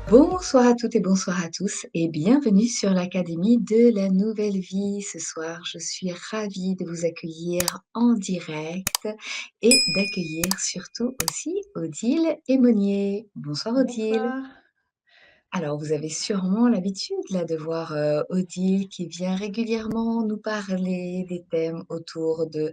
Bonsoir à toutes et bonsoir à tous et bienvenue sur l'Académie de la Nouvelle Vie. Ce soir, je suis ravie de vous accueillir en direct et d'accueillir surtout aussi Odile et Monnier. Bonsoir Odile. Bonsoir. Alors, vous avez sûrement l'habitude là de voir Odile qui vient régulièrement nous parler des thèmes autour de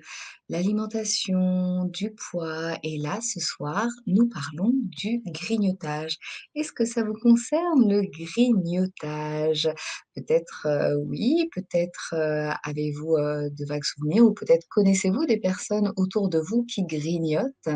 l'alimentation, du poids. Et là, ce soir, nous parlons du grignotage. Est-ce que ça vous concerne le grignotage? Peut-être oui, peut-être avez-vous de vagues souvenirs ou peut-être connaissez-vous des personnes autour de vous qui grignotent.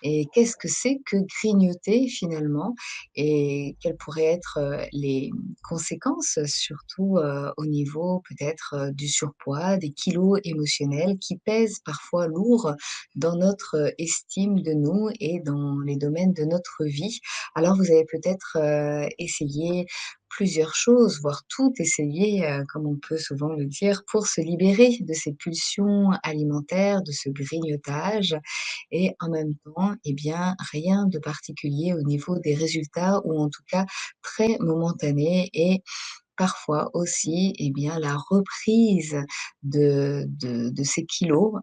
Et qu'est-ce que c'est que grignoter finalement? Et quelles pourraient être, les conséquences, surtout, au niveau peut-être, du surpoids, des kilos émotionnels qui pèsent parfois lourd dans notre, estime de nous et dans les domaines de notre vie. Alors vous avez peut-être, essayé plusieurs choses, voire tout essayé, comme on peut souvent le dire, pour se libérer de ces pulsions alimentaires, de ce grignotage et en même temps, eh bien, rien de particulier au niveau des résultats ou en tout cas très momentané et parfois aussi, eh bien, la reprise de ces kilos,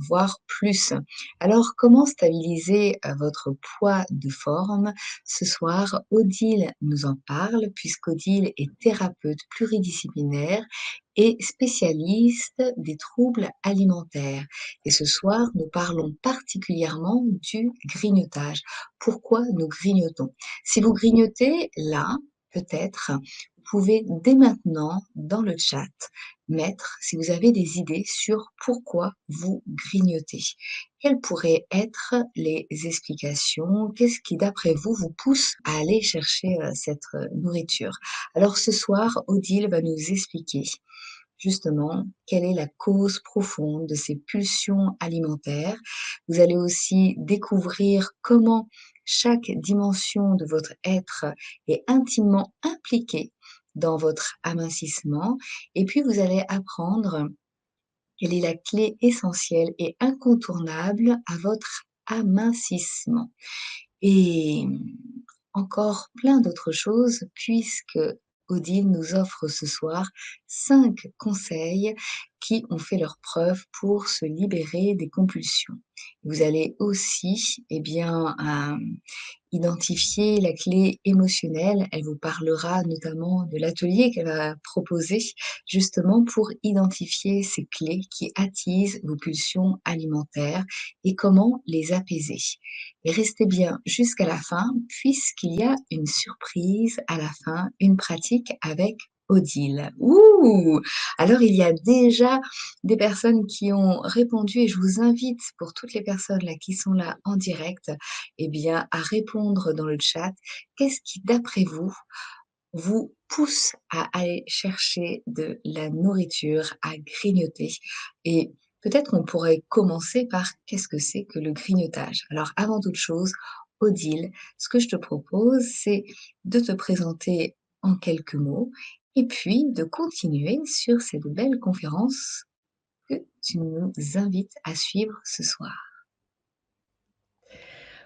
voire plus. Alors, comment stabiliser, votre poids de forme? Ce soir, Odile nous en parle puisqu'Odile est thérapeute pluridisciplinaire et spécialiste des troubles alimentaires. Et ce soir, nous parlons particulièrement du grignotage. Pourquoi nous grignotons? Si vous grignotez là, peut-être, vous pouvez dès maintenant, dans le chat, mettre si vous avez des idées sur pourquoi vous grignotez. Quelles pourraient être les explications? Qu'est-ce qui, d'après vous, vous pousse à aller chercher, cette, nourriture? Alors ce soir, Odile va nous expliquer justement quelle est la cause profonde de ces pulsions alimentaires. Vous allez aussi découvrir comment chaque dimension de votre être est intimement impliquée dans votre amincissement et puis vous allez apprendre quelle est la clé essentielle et incontournable à votre amincissement. Et encore plein d'autres choses puisque Odile nous offre ce soir 5 conseils qui ont fait leurs preuves pour se libérer des compulsions. Vous allez aussi, eh bien, identifier la clé émotionnelle. Elle vous parlera notamment de l'atelier qu'elle va proposer justement pour identifier ces clés qui attisent vos pulsions alimentaires et comment les apaiser. Et restez bien jusqu'à la fin puisqu'il y a une surprise à la fin, une pratique avec Odile. Ouh! Alors il y a déjà des personnes qui ont répondu et je vous invite pour toutes les personnes là qui sont là en direct, eh bien à répondre dans le chat. Qu'est-ce qui d'après vous, vous pousse à aller chercher de la nourriture, à grignoter? Et peut-être qu'on pourrait commencer par qu'est-ce que c'est que le grignotage? Alors avant toute chose, Odile, ce que je te propose, c'est de te présenter en quelques mots et puis de continuer sur cette belle conférence que tu nous invites à suivre ce soir.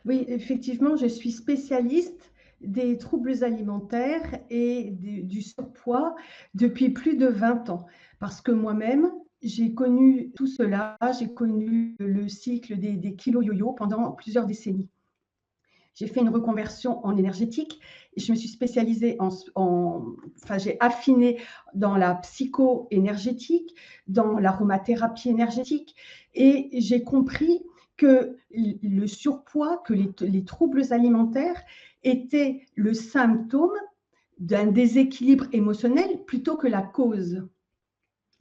Oui, effectivement, je suis spécialiste des troubles alimentaires et du surpoids depuis plus de 20 ans. Parce que moi-même, j'ai connu tout cela, j'ai connu le cycle des kilos yo-yo pendant plusieurs décennies. J'ai fait une reconversion en énergétique et je me suis spécialisée enfin, j'ai affiné dans la psycho-énergétique, dans l'aromathérapie énergétique et j'ai compris que le surpoids, que les troubles alimentaires étaient le symptôme d'un déséquilibre émotionnel plutôt que la cause.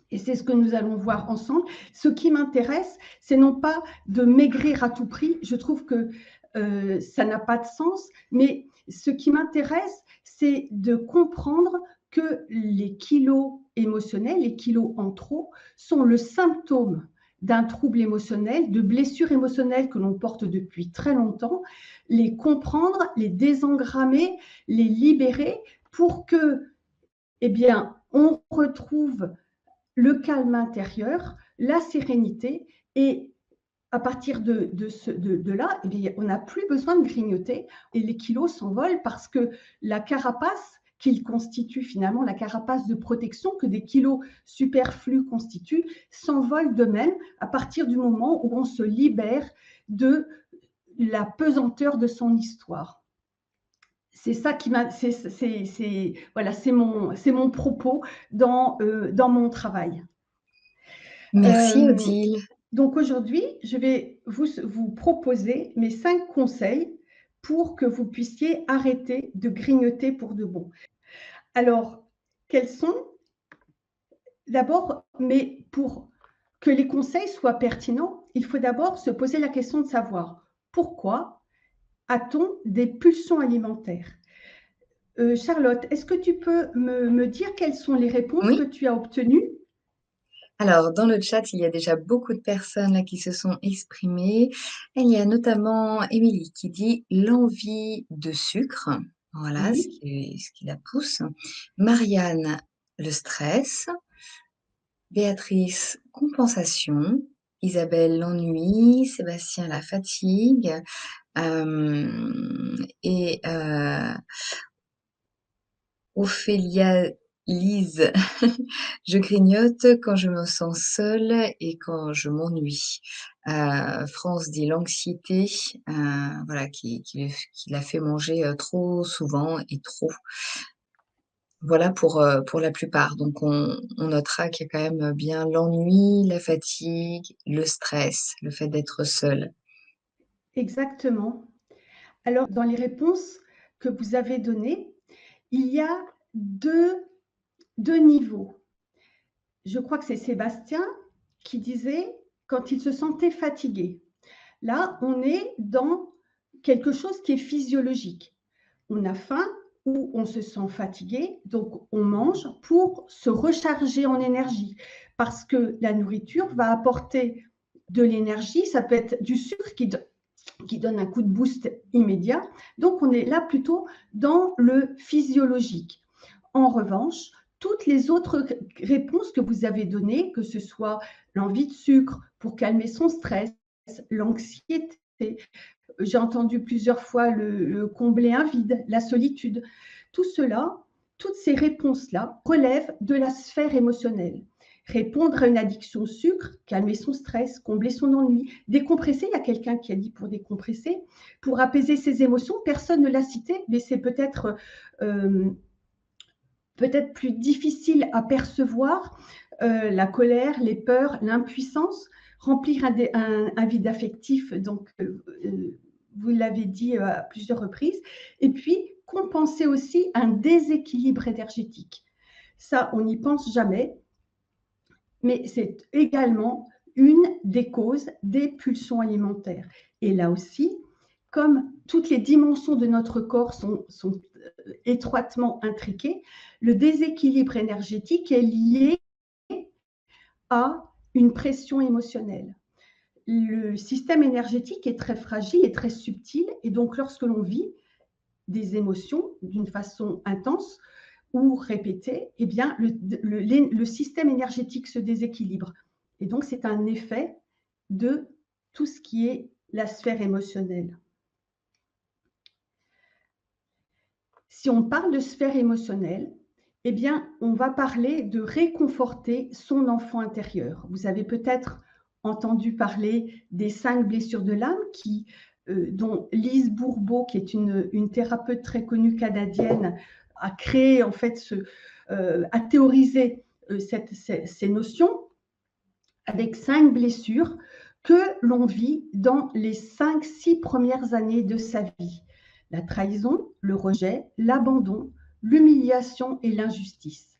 Et c'est ce que nous allons voir ensemble. Ce qui m'intéresse, c'est non pas de maigrir à tout prix. Je trouve que ça n'a pas de sens. Mais ce qui m'intéresse, c'est de comprendre que les kilos émotionnels, les kilos en trop, sont le symptôme d'un trouble émotionnel, de blessures émotionnelles que l'on porte depuis très longtemps, les comprendre, les désengrammer, les libérer pour que, eh bien, on retrouve le calme intérieur, la sérénité et à partir de là, eh bien, on n'a plus besoin de grignoter et les kilos s'envolent parce que la carapace qu'il constitue finalement, la carapace de protection que des kilos superflus constituent, s'envole d'eux-mêmes à partir du moment où on se libère de la pesanteur de son histoire. C'est ça qui m'a, voilà, c'est mon propos dans mon travail. Merci Euh, Odile. donc aujourd'hui, je vais vous proposer mes 5 conseils pour que vous puissiez arrêter de grignoter pour de bon. Alors, quels sont d'abord, mais pour que les conseils soient pertinents, il faut d'abord se poser la question de savoir pourquoi a-t-on des pulsions alimentaires. Charlotte, est-ce que tu peux me dire quelles sont les réponses que Oui. tu as obtenues? Alors, dans le chat, il y a déjà beaucoup de personnes là, qui se sont exprimées. Il y a notamment Émilie qui dit l'envie de sucre. Voilà Oui, ce qui la pousse. Marianne, le stress. Béatrice, compensation. Isabelle, l'ennui. Sébastien, la fatigue. Et Ophélia Lise, je grignote quand je me sens seule et quand je m'ennuie. France dit l'anxiété, voilà, qui l'a fait manger trop souvent et trop. Voilà pour la plupart. Donc on notera qu'il y a quand même bien l'ennui, la fatigue, le stress, le fait d'être seule. exactement. Alors, dans les réponses que vous avez données, il y a deux, deux niveaux. Je crois que c'est Sébastien qui disait quand il se sentait fatigué. Là, on est dans quelque chose qui est physiologique. On a faim ou on se sent fatigué, donc on mange pour se recharger en énergie parce que la nourriture va apporter de l'énergie, ça peut être du sucre qui donne un coup de boost immédiat. Donc on est là plutôt dans le physiologique. En revanche, toutes les autres réponses que vous avez données, que ce soit l'envie de sucre pour calmer son stress, l'anxiété, j'ai entendu plusieurs fois le combler un vide, la solitude, tout cela, toutes ces réponses-là relèvent de la sphère émotionnelle. Répondre à une addiction au sucre, calmer son stress, combler son ennui, décompresser, il y a quelqu'un qui a dit pour décompresser, pour apaiser ses émotions, personne ne l'a cité, mais c'est euh, peut-être plus difficile à percevoir, la colère, les peurs, l'impuissance, remplir un vide affectif, donc vous l'avez dit à plusieurs reprises, et puis compenser aussi un déséquilibre énergétique. Ça, on n'y pense jamais, mais c'est également une des causes des pulsions alimentaires. Et là aussi, comme toutes les dimensions de notre corps sont étroitement intriquées, le déséquilibre énergétique est lié à une pression émotionnelle. Le système énergétique est très fragile et très subtil, et donc lorsque l'on vit des émotions d'une façon intense ou répétée, eh bien, le système énergétique se déséquilibre. Et donc, c'est un effet de tout ce qui est la sphère émotionnelle. Si on parle de sphère émotionnelle, eh bien, on va parler de réconforter son enfant intérieur. Vous avez peut-être entendu parler des 5 blessures de l'âme dont Lise Bourbeau, qui est une thérapeute très connue canadienne, a créé, en fait, a théorisé ces notions avec 5 blessures que l'on vit dans les 5-6 premières années de sa vie. La trahison, le rejet, l'abandon, l'humiliation et l'injustice.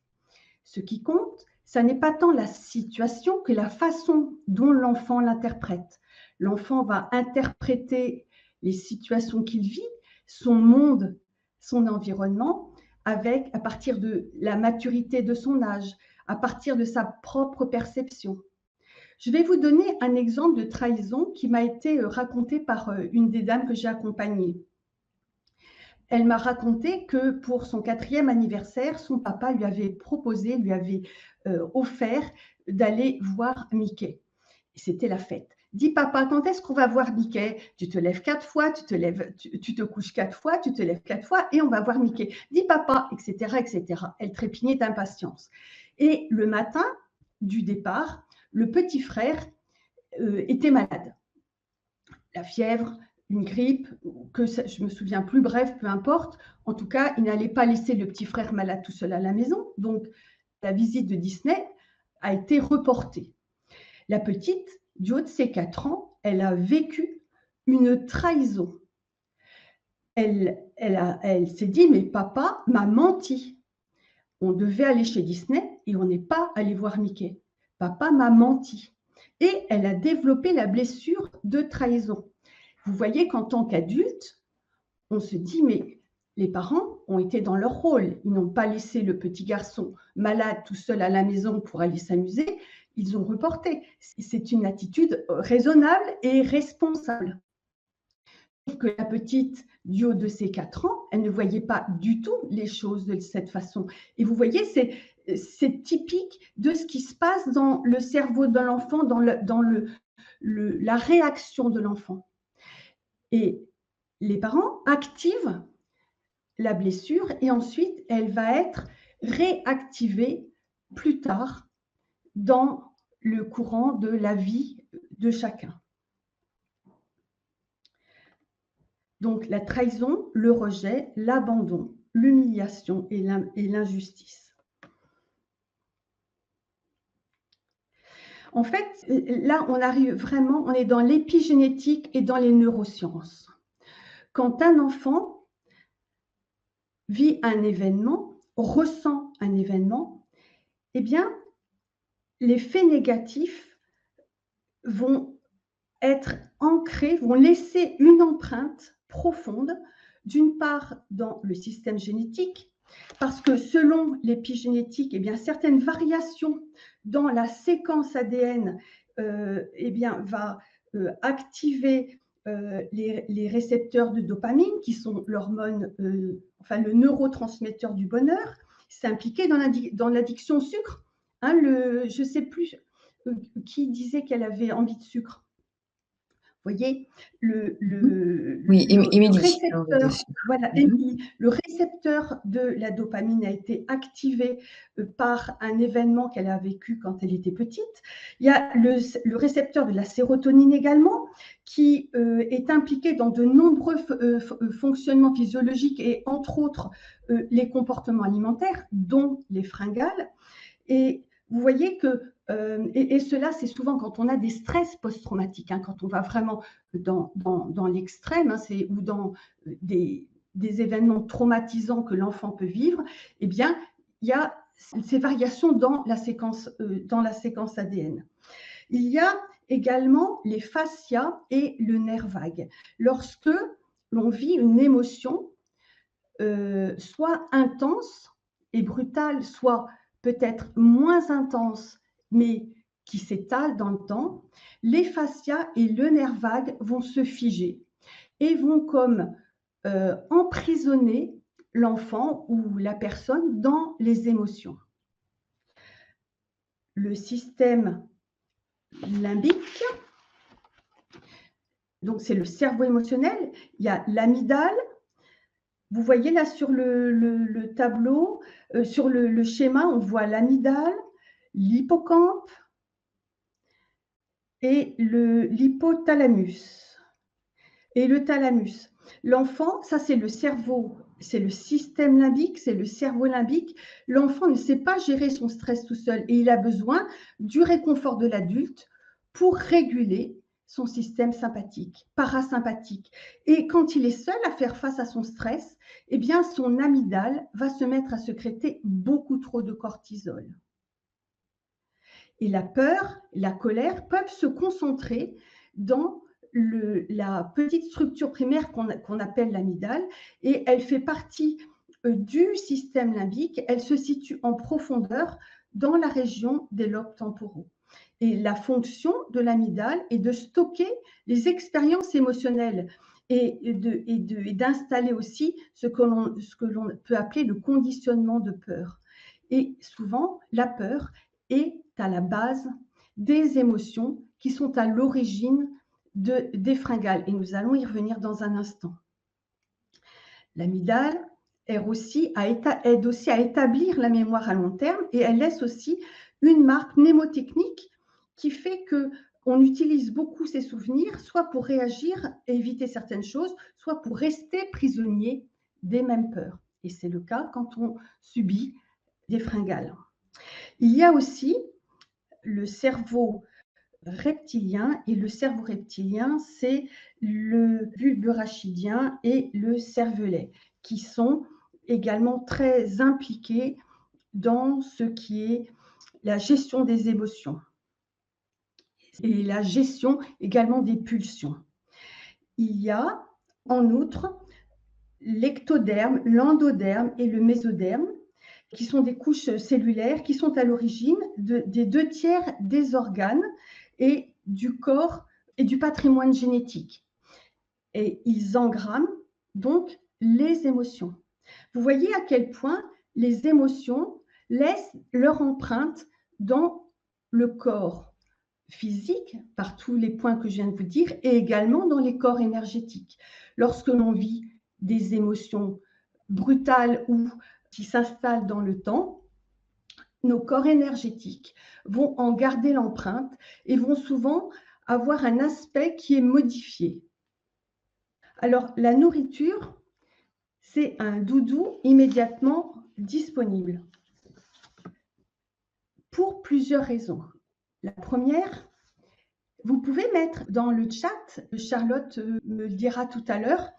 Ce qui compte, ça n'est pas tant la situation que la façon dont l'enfant l'interprète. L'enfant va interpréter les situations qu'il vit, son monde, son environnement, à partir de la maturité de son âge, à partir de sa propre perception. Je vais vous donner un exemple de trahison qui m'a été raconté par une des dames que j'ai accompagnées. Elle m'a raconté que pour son 4e anniversaire, son papa lui avait offert d'aller voir Mickey. C'était la fête. Dis papa, quand est-ce qu'on va voir Mickey? Tu te lèves 4 fois, tu te couches 4 fois, tu te lèves 4 fois et on va voir Mickey. Dis papa, etc., etc. Elle trépignait d'impatience. Et le matin du départ, le petit frère était malade. La fièvre, une grippe, que ça, je me souviens plus, bref, peu importe. En tout cas, il n'allait pas laisser le petit frère malade tout seul à la maison. Donc, la visite de Disney a été reportée. La petite, du haut de ses 4 ans, elle a vécu une trahison. Elle s'est dit, mais papa m'a menti. On devait aller chez Disney et on n'est pas allé voir Mickey. Papa m'a menti. Et elle a développé la blessure de trahison. Vous voyez qu'en tant qu'adulte, on se dit, mais les parents ont été dans leur rôle. Ils n'ont pas laissé le petit garçon malade tout seul à la maison pour aller s'amuser. Ils ont reporté. C'est une attitude raisonnable et responsable. Sauf que la petite, du haut de ses 4 ans, elle ne voyait pas du tout les choses de cette façon. Et vous voyez, c'est typique de ce qui se passe dans le cerveau de l'enfant, dans la réaction de l'enfant. Et les parents activent la blessure et ensuite elle va être réactivée plus tard dans le courant de la vie de chacun. Donc la trahison, le rejet, l'abandon, l'humiliation et l'injustice. En fait, là, on arrive vraiment, on est dans l'épigénétique et dans les neurosciences. Quand un enfant vit un événement, ressent un événement, eh bien, les faits négatifs vont être ancrés, vont laisser une empreinte profonde, d'une part dans le système génétique, parce que selon l'épigénétique, eh bien, certaines variations dans la séquence ADN eh bien, va activer les récepteurs de dopamine, qui sont l'hormone, enfin le neurotransmetteur du bonheur. C'est impliqué dans l'addiction au sucre. Hein, je ne sais plus qui disait qu'elle avait envie de sucre. Vous voyez, Oui, le Émilie, l'envie de récepteur, sucre. voilà, le récepteur de la dopamine a été activé par un événement qu'elle a vécu quand elle était petite. Il y a le récepteur de la sérotonine également, qui est impliqué dans de nombreux fonctionnements physiologiques et entre autres les comportements alimentaires, dont les fringales. Et vous voyez que, et cela, c'est souvent quand on a des stress post-traumatiques, hein, quand on va vraiment dans l'extrême, hein, ou dans des événements traumatisants que l'enfant peut vivre, eh bien, il y a ces variations dans la séquence ADN. Il y a également les fascias et le nerf vague. Lorsque l'on vit une émotion, soit intense et brutale, soit peut-être moins intense, mais qui s'étale dans le temps, les fascias et le nerf vague vont se figer et vont comme emprisonner l'enfant ou la personne dans les émotions. Le système limbique, donc c'est le cerveau émotionnel, il y a l'amygdale. Vous voyez là sur le tableau, sur le schéma, on voit l'amygdale, l'hippocampe et l'hypothalamus. Et le thalamus. L'enfant, ça c'est le cerveau, c'est le système limbique, c'est le cerveau limbique. L'enfant ne sait pas gérer son stress tout seul et il a besoin du réconfort de l'adulte pour réguler son système sympathique, parasympathique. Et quand il est seul à faire face à son stress, eh bien son amygdale va se mettre à sécréter beaucoup trop de cortisol. Et la peur, la colère peuvent se concentrer dans la petite structure primaire qu'on appelle l'amygdale, et elle fait partie du système limbique. Elle se situe en profondeur dans la région des lobes temporaux. Et la fonction de l'amygdale est de stocker les expériences émotionnelles et d'installer aussi ce que l'on peut appeler le conditionnement de peur. Et souvent, la peur est à la base des émotions qui sont à l'origine des fringales et nous allons y revenir dans un instant. L'amygdale aide aussi à établir la mémoire à long terme et elle laisse aussi une marque mnémotechnique qui fait qu'on utilise beaucoup ces souvenirs, soit pour réagir et éviter certaines choses, soit pour rester prisonnier des mêmes peurs. Et c'est le cas quand on subit des fringales. Il y a aussi le cerveau reptilien, et le cerveau reptilien, c'est le bulbe rachidien et le cervelet, qui sont également très impliqués dans ce qui est la gestion des émotions et la gestion également des pulsions. Il y a en outre l'ectoderme, l'endoderme et le mésoderme, qui sont des couches cellulaires qui sont à l'origine des 2/3 des organes et du corps et du patrimoine génétique. Et ils engramment donc les émotions. Vous voyez à quel point les émotions laissent leur empreinte dans le corps physique, par tous les points que je viens de vous dire, et également dans les corps énergétiques. Lorsque l'on vit des émotions brutales ou qui s'installent dans le temps, nos corps énergétiques vont en garder l'empreinte et vont souvent avoir un aspect qui est modifié. Alors, la nourriture, c'est un doudou immédiatement disponible pour plusieurs raisons. La première, vous pouvez mettre dans le chat, Charlotte me le dira tout à l'heure,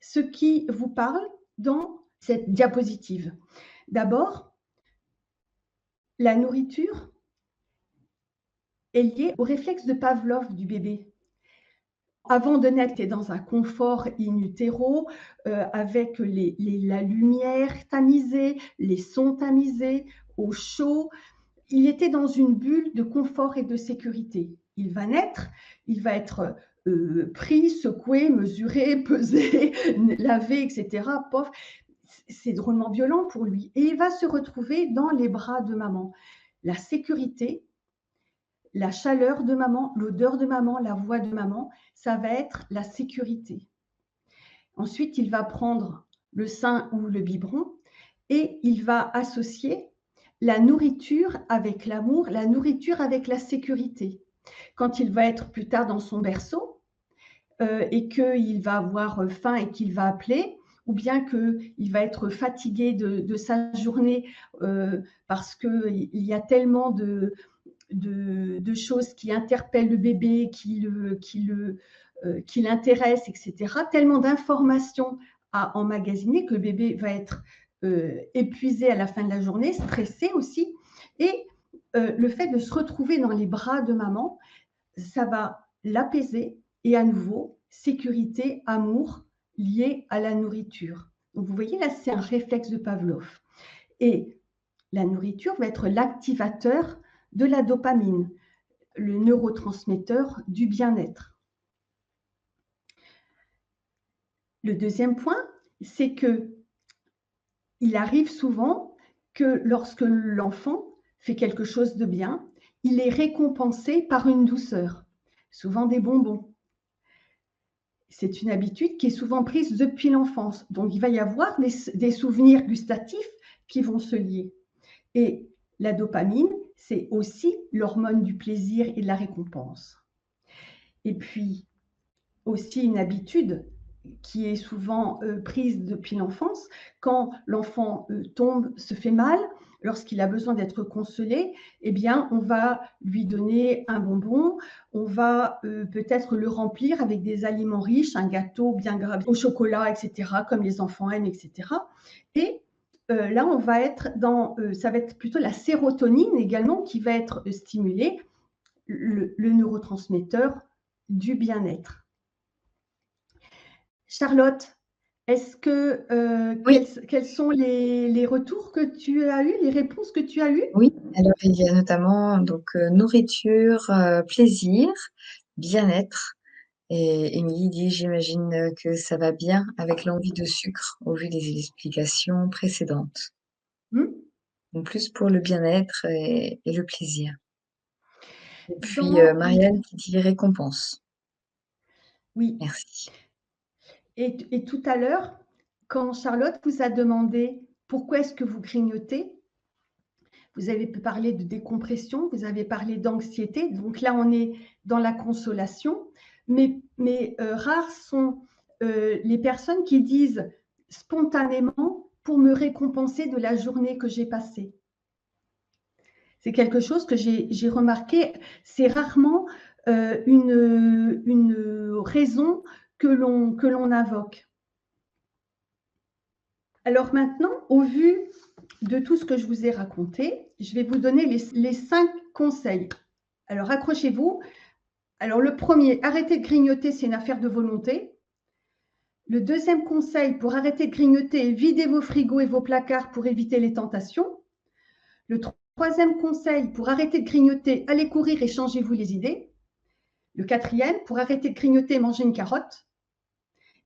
ce qui vous parle dans cette diapositive. D'abord, la nourriture est liée au réflexe de Pavlov du bébé. Avant de naître, il est dans un confort in utero, avec la lumière tamisée, les sons tamisés, au chaud. Il était dans une bulle de confort et de sécurité. Il va naître, il va être pris, secoué, mesuré, pesé, lavé, etc. Pof, c'est drôlement violent pour lui. Et il va se retrouver dans les bras de maman. La sécurité, la chaleur de maman, l'odeur de maman, la voix de maman, ça va être la sécurité. Ensuite, il va prendre le sein ou le biberon et il va associer la nourriture avec l'amour, la nourriture avec la sécurité. Quand il va être plus tard dans son berceau et qu'il va avoir faim et qu'il va appeler, ou bien qu'il va être fatigué de sa journée parce qu'il y a tellement de choses qui interpellent le bébé, qui l'intéressent, etc. Tellement d'informations à emmagasiner que le bébé va être épuisé à la fin de la journée, stressé aussi. Et le fait de se retrouver dans les bras de maman, ça va l'apaiser et à nouveau, sécurité, amour lié à la nourriture. Donc vous voyez, là, c'est un réflexe de Pavlov. Et la nourriture va être l'activateur de la dopamine, le neurotransmetteur du bien-être. Le deuxième point, c'est que il arrive souvent que lorsque l'enfant fait quelque chose de bien, il est récompensé par une douceur, souvent des bonbons. C'est une habitude qui est souvent prise depuis l'enfance. Donc, il va y avoir des souvenirs gustatifs qui vont se lier. Et la dopamine, c'est aussi l'hormone du plaisir et de la récompense. Et puis, aussi une habitude qui est souvent prise depuis l'enfance, quand l'enfant tombe, se fait mal, lorsqu'il a besoin d'être consolé, eh bien, on va lui donner un bonbon, on va peut-être le remplir avec des aliments riches, un gâteau bien gravé au chocolat, etc., comme les enfants aiment, etc. Et là, on va être ça va être plutôt la sérotonine également qui va être stimulée, le neurotransmetteur du bien-être. Charlotte, est-ce que Oui, quels sont les retours que tu as eus, les réponses que tu as eues? oui. Alors, il y a notamment donc nourriture, plaisir, bien-être. Et Émilie dit: «J'imagine, que ça va bien avec l'envie de sucre au vu des explications précédentes». Mmh. Donc plus pour le bien-être et le plaisir. Et puis, Dans Marianne qui dit: «Récompense». oui, Merci. et tout à l'heure, quand Charlotte vous a demandé: «Pourquoi est-ce que vous grignotez?» Vous avez parlé de décompression, vous avez parlé d'anxiété, donc là, on est dans la consolation, mais rares sont, les personnes qui disent spontanément: «Pour me récompenser de la journée que j'ai passée». C'est quelque chose que j'ai remarqué, c'est rarement, une raison que l'on invoque. Alors maintenant, au vu de tout ce que je vous ai raconté, je vais vous donner les 5 conseils. Alors accrochez-vous. Alors le premier, arrêter de grignoter, c'est une affaire de volonté. Le deuxième conseil pour arrêter de grignoter, videz vos frigos et vos placards pour éviter les tentations. Le troisième conseil pour arrêter de grignoter, allez courir et changez-vous les idées. Le quatrième, pour arrêter de grignoter, mangez une carotte.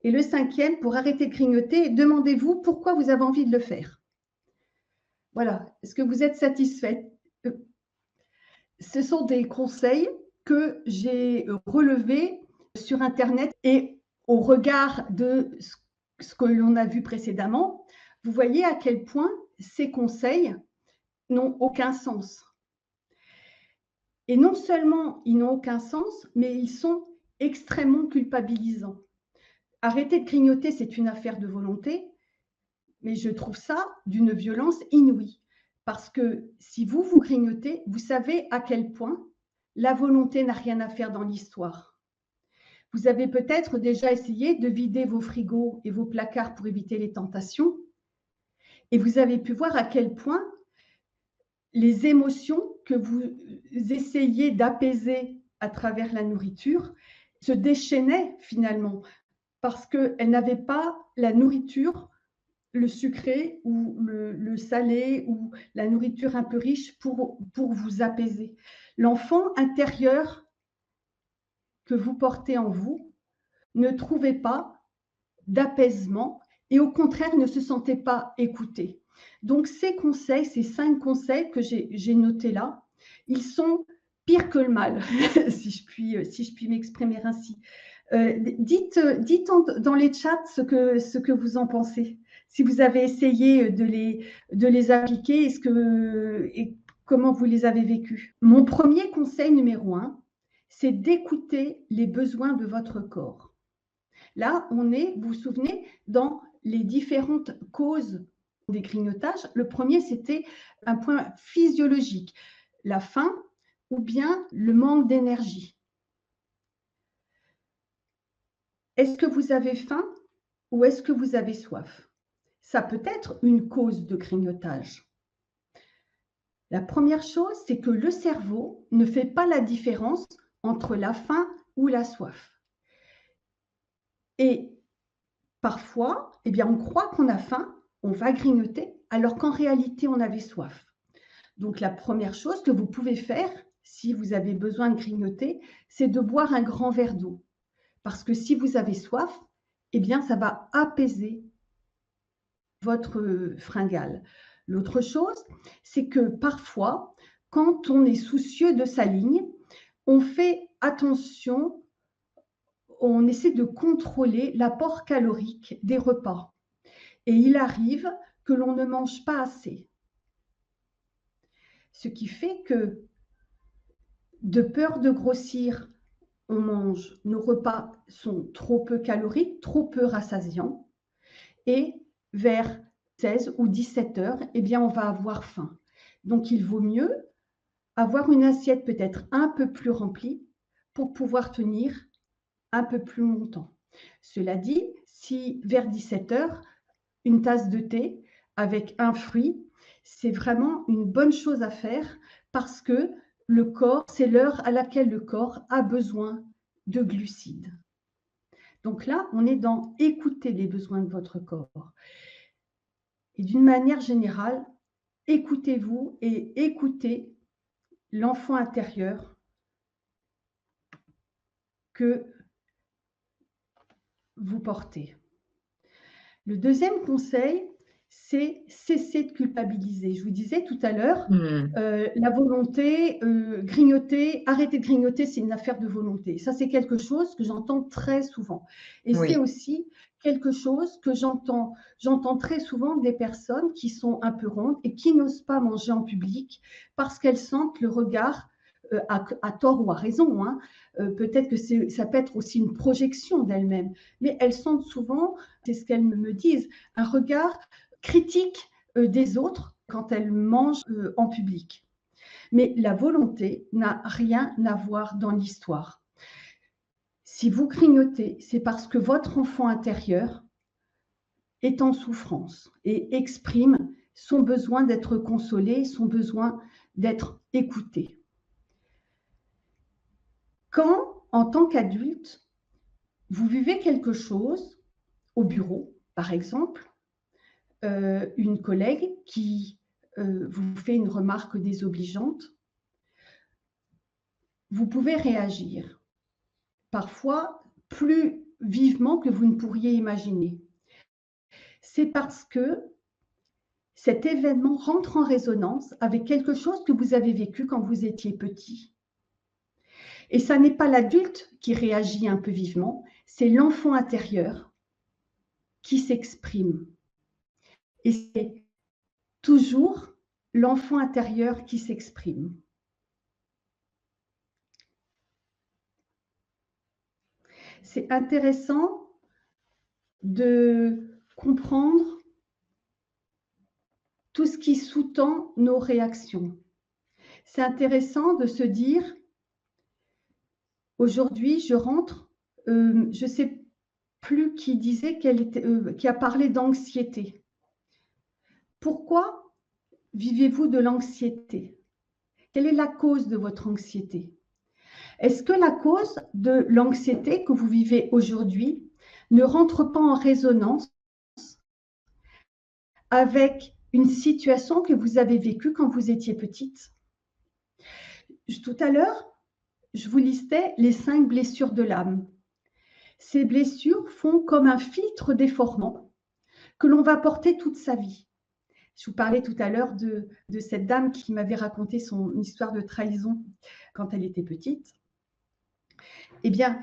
Et le cinquième, pour arrêter de grignoter, demandez-vous pourquoi vous avez envie de le faire. Voilà. Est-ce que vous êtes satisfait? Ce sont des conseils que j'ai relevés sur Internet et au regard de ce que l'on a vu précédemment, vous voyez à quel point ces conseils n'ont aucun sens. Et non seulement ils n'ont aucun sens, mais ils sont extrêmement culpabilisants. Arrêter de grignoter, c'est une affaire de volonté, mais je trouve ça d'une violence inouïe. Parce que si vous, vous grignotez, vous savez à quel point la volonté n'a rien à faire dans l'histoire. Vous avez peut-être déjà essayé de vider vos frigos et vos placards pour éviter les tentations, et vous avez pu voir à quel point les émotions que vous essayez d'apaiser à travers la nourriture se déchaînaient finalement, parce qu'elles n'avaient pas la nourriture, le sucré ou le salé ou la nourriture un peu riche pour vous apaiser. L'enfant intérieur que vous portez en vous ne trouvait pas d'apaisement et au contraire ne se sentait pas écouté. Donc ces conseils, ces 5 conseils que j'ai notés là, ils sont pires que le mal, si je puis m'exprimer ainsi. Dites dans les chats ce que vous en pensez. Si vous avez essayé de les appliquer, et comment vous les avez vécus. Mon premier conseil numéro 1, c'est d'écouter les besoins de votre corps. Là, on est, vous vous souvenez, dans les différentes causes des grignotages. Le premier, c'était un point physiologique, la faim ou bien le manque d'énergie. Est-ce que vous avez faim ou est-ce que vous avez soif? Ça peut être une cause de grignotage. La première chose, c'est que le cerveau ne fait pas la différence entre la faim ou la soif. Et parfois, eh bien, on croit qu'on a faim, on va grignoter, alors qu'en réalité, on avait soif. Donc, la première chose que vous pouvez faire, si vous avez besoin de grignoter, c'est de boire un grand verre d'eau. Parce que si vous avez soif, eh bien, ça va apaiser votre fringale. L'autre chose, c'est que parfois, quand on est soucieux de sa ligne, on fait attention, on essaie de contrôler l'apport calorique des repas. Et il arrive que l'on ne mange pas assez. Ce qui fait que, de peur de grossir, nos repas sont trop peu caloriques, trop peu rassasiants, et vers 16 ou 17 heures, eh bien, on va avoir faim. Donc, il vaut mieux avoir une assiette peut-être un peu plus remplie pour pouvoir tenir un peu plus longtemps. Cela dit, si vers 17 heures, une tasse de thé avec un fruit, c'est vraiment une bonne chose à faire parce que le corps, c'est l'heure à laquelle le corps a besoin de glucides. Donc là, on est dans écouter les besoins de votre corps. Et d'une manière générale, écoutez-vous et écoutez l'enfant intérieur que vous portez. Le deuxième conseil, c'est cesser de culpabiliser. Je vous disais tout à l'heure, Mmh. la volonté, grignoter, arrêter de grignoter, c'est une affaire de volonté. Ça, c'est quelque chose que j'entends très souvent et c'est Oui, aussi quelque chose que j'entends très souvent des personnes qui sont un peu rondes et qui n'osent pas manger en public parce qu'elles sentent le regard, à tort ou à raison, hein, peut-être que ça peut être aussi une projection d'elles-mêmes, mais elles sentent souvent, c'est ce qu'elles me disent, un regard critique des autres quand elles mangent en public. Mais la volonté n'a rien à voir dans l'histoire. Si vous grignotez, c'est parce que votre enfant intérieur est en souffrance et exprime son besoin d'être consolé, son besoin d'être écouté. Quand, en tant qu'adulte, vous vivez quelque chose au bureau, par exemple, une collègue qui vous fait une remarque désobligeante, vous pouvez réagir, parfois plus vivement que vous ne pourriez imaginer. C'est parce que cet événement rentre en résonance avec quelque chose que vous avez vécu quand vous étiez petit. Et ça n'est pas l'adulte qui réagit un peu vivement, c'est l'enfant intérieur qui s'exprime. Et c'est toujours l'enfant intérieur qui s'exprime. C'est intéressant de comprendre tout ce qui sous-tend nos réactions. C'est intéressant de se dire, aujourd'hui, je rentre, je ne sais plus qui disait qui a parlé d'anxiété. Pourquoi vivez-vous de l'anxiété? Quelle est la cause de votre anxiété? Est-ce que la cause de l'anxiété que vous vivez aujourd'hui ne rentre pas en résonance avec une situation que vous avez vécue quand vous étiez petite? Tout à l'heure, je vous listais les 5 blessures de l'âme. Ces blessures font comme un filtre déformant que l'on va porter toute sa vie. Je vous parlais tout à l'heure de cette dame qui m'avait raconté son histoire de trahison quand elle était petite. Eh bien,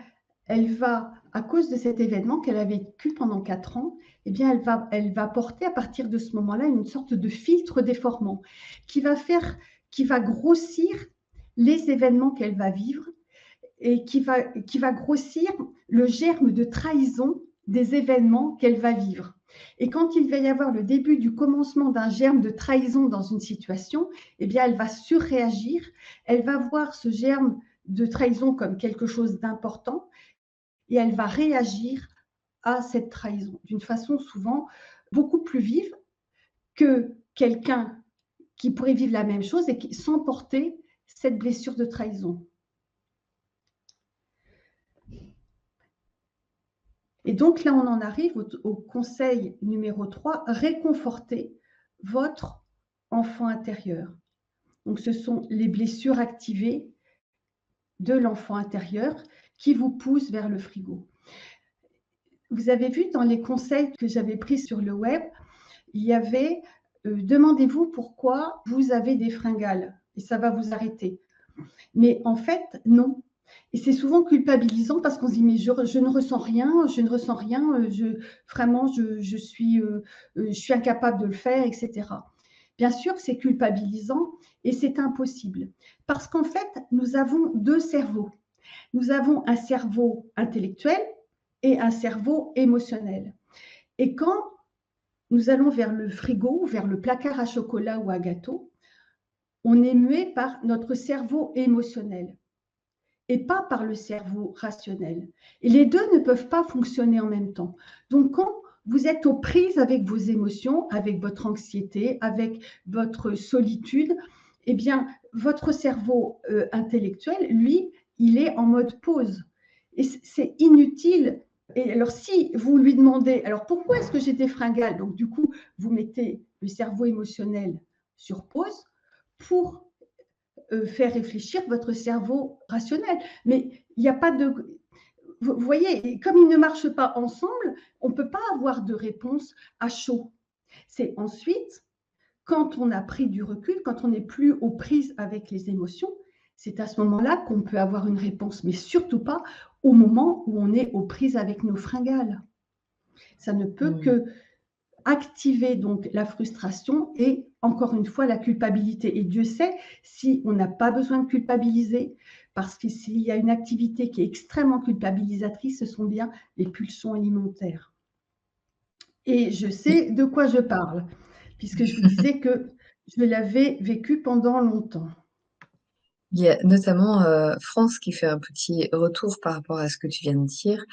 elle va, à cause de cet événement qu'elle a vécu pendant 4 ans, eh bien, elle va porter à partir de ce moment-là une sorte de filtre déformant qui va grossir les événements qu'elle va vivre et qui va grossir le germe de trahison des événements qu'elle va vivre. Et quand il va y avoir le début du commencement d'un germe de trahison dans une situation, eh bien, elle va surréagir, elle va voir ce germe de trahison comme quelque chose d'important et elle va réagir à cette trahison d'une façon souvent beaucoup plus vive que quelqu'un qui pourrait vivre la même chose et qui, sans porter cette blessure de trahison. Et donc là, on en arrive au conseil numéro 3, réconforter votre enfant intérieur. Donc ce sont les blessures activées de l'enfant intérieur qui vous poussent vers le frigo. Vous avez vu dans les conseils que j'avais pris sur le web, il y avait demandez-vous pourquoi vous avez des fringales et ça va vous arrêter. Mais en fait, non. Et c'est souvent culpabilisant parce qu'on se dit mais je ne ressens rien, je ne ressens rien, vraiment je suis incapable de le faire, etc. Bien sûr que c'est culpabilisant et c'est impossible parce qu'en fait, nous avons 2 cerveaux. Nous avons un cerveau intellectuel et un cerveau émotionnel. Et quand nous allons vers le frigo, vers le placard à chocolat ou à gâteau, on est muet par notre cerveau émotionnel et pas par le cerveau rationnel. Et les deux ne peuvent pas fonctionner en même temps. Donc, quand vous êtes aux prises avec vos émotions, avec votre anxiété, avec votre solitude, eh bien, votre cerveau intellectuel, lui, il est en mode pause. Et c'est inutile. Et alors, si vous lui demandez, alors pourquoi est-ce que j'ai des fringales? Donc, du coup, vous mettez le cerveau émotionnel sur pause pour faire réfléchir votre cerveau rationnel. Mais il n'y a pas de... Vous voyez, comme ils ne marchent pas ensemble, on ne peut pas avoir de réponse à chaud. C'est ensuite, quand on a pris du recul, quand on n'est plus aux prises avec les émotions, c'est à ce moment-là qu'on peut avoir une réponse, mais surtout pas au moment où on est aux prises avec nos fringales. Ça ne peut Mmh. que activer donc la frustration et encore une fois la culpabilité. Et Dieu sait si on n'a pas besoin de culpabiliser, parce que s'il y a une activité qui est extrêmement culpabilisatrice, ce sont bien les pulsions alimentaires. Et je Oui. sais de quoi je parle, puisque je vous disais que je l'avais vécu pendant longtemps. Il y a notamment, France qui fait un petit retour par rapport à ce que tu viens de dire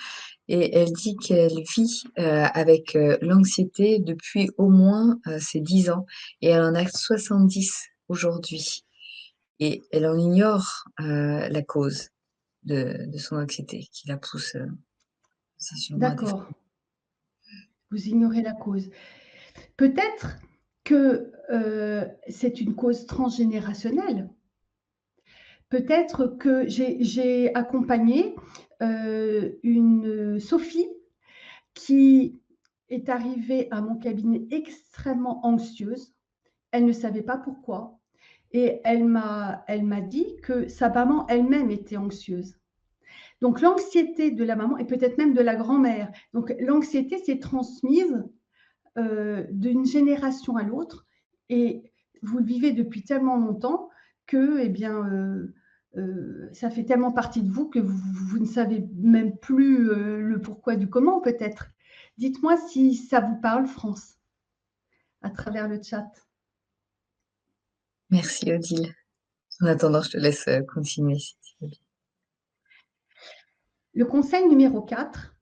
et elle dit qu'elle vit, avec, l'anxiété depuis au moins, ses 10 ans et elle en a 70 aujourd'hui et elle en ignore, la cause de son anxiété qui la pousse, c'est sûrement à des D'accord, vous ignorez la cause. Peut-être que c'est une cause transgénérationnelle. Peut-être que j'ai accompagné une Sophie qui est arrivée à mon cabinet extrêmement anxieuse. Elle ne savait pas pourquoi. Et elle m'a dit que sa maman elle-même était anxieuse. Donc l'anxiété de la maman et peut-être même de la grand-mère. Donc l'anxiété s'est transmise d'une génération à l'autre et vous le vivez depuis tellement longtemps que, eh bien, ça fait tellement partie de vous que vous ne savez même plus le pourquoi du comment peut-être. Dites-moi si ça vous parle, France, à travers le chat. merci Odile. En attendant, je te laisse, continuer si tu veux bien. Le conseil numéro 4,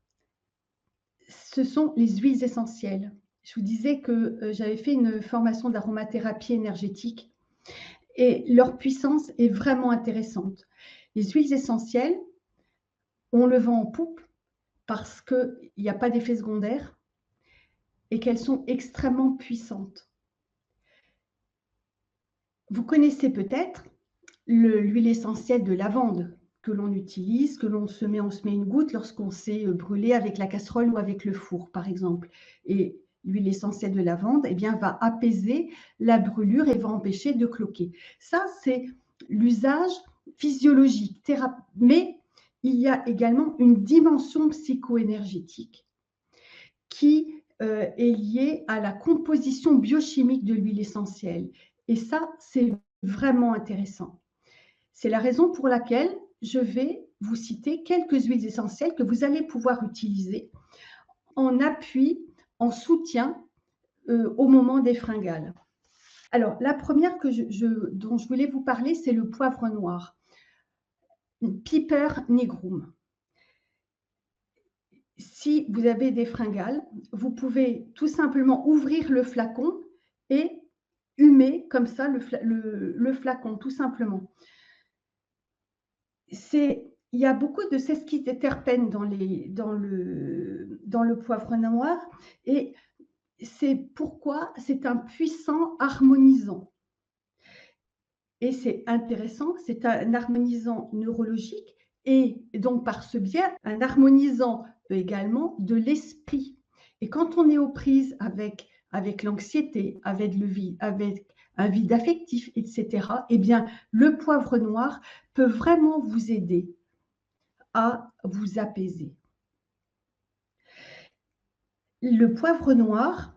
ce sont les huiles essentielles. Je vous disais que j'avais fait une formation d'aromathérapie énergétique et leur puissance est vraiment intéressante. Les huiles essentielles, on le vend en poupe parce qu'il n'y a pas d'effet secondaire et qu'elles sont extrêmement puissantes. Vous connaissez peut-être l'huile essentielle de lavande que l'on utilise, que on se met une goutte lorsqu'on s'est brûlé avec la casserole ou avec le four, par exemple. Et l'huile essentielle de lavande, eh bien, va apaiser la brûlure et va empêcher de cloquer. Ça, c'est l'usage physiologique, mais il y a également une dimension psycho-énergétique qui est liée à la composition biochimique de l'huile essentielle. Et ça, c'est vraiment intéressant. C'est la raison pour laquelle je vais vous citer quelques huiles essentielles que vous allez pouvoir utiliser en appui, en soutien au moment des fringales. Alors, la première dont je voulais vous parler, c'est le poivre noir, Piper nigrum. Si vous avez des fringales, vous pouvez tout simplement ouvrir le flacon et humer comme ça le flacon, tout simplement. Il y a beaucoup de sesquiterpènes dans le poivre noir et c'est pourquoi c'est un puissant harmonisant. Et c'est intéressant, c'est un harmonisant neurologique et donc par ce biais, un harmonisant également de l'esprit. Et quand on est aux prises avec l'anxiété, avec un vide affectif, etc., eh bien, le poivre noir peut vraiment vous aider à vous apaiser. Le poivre noir,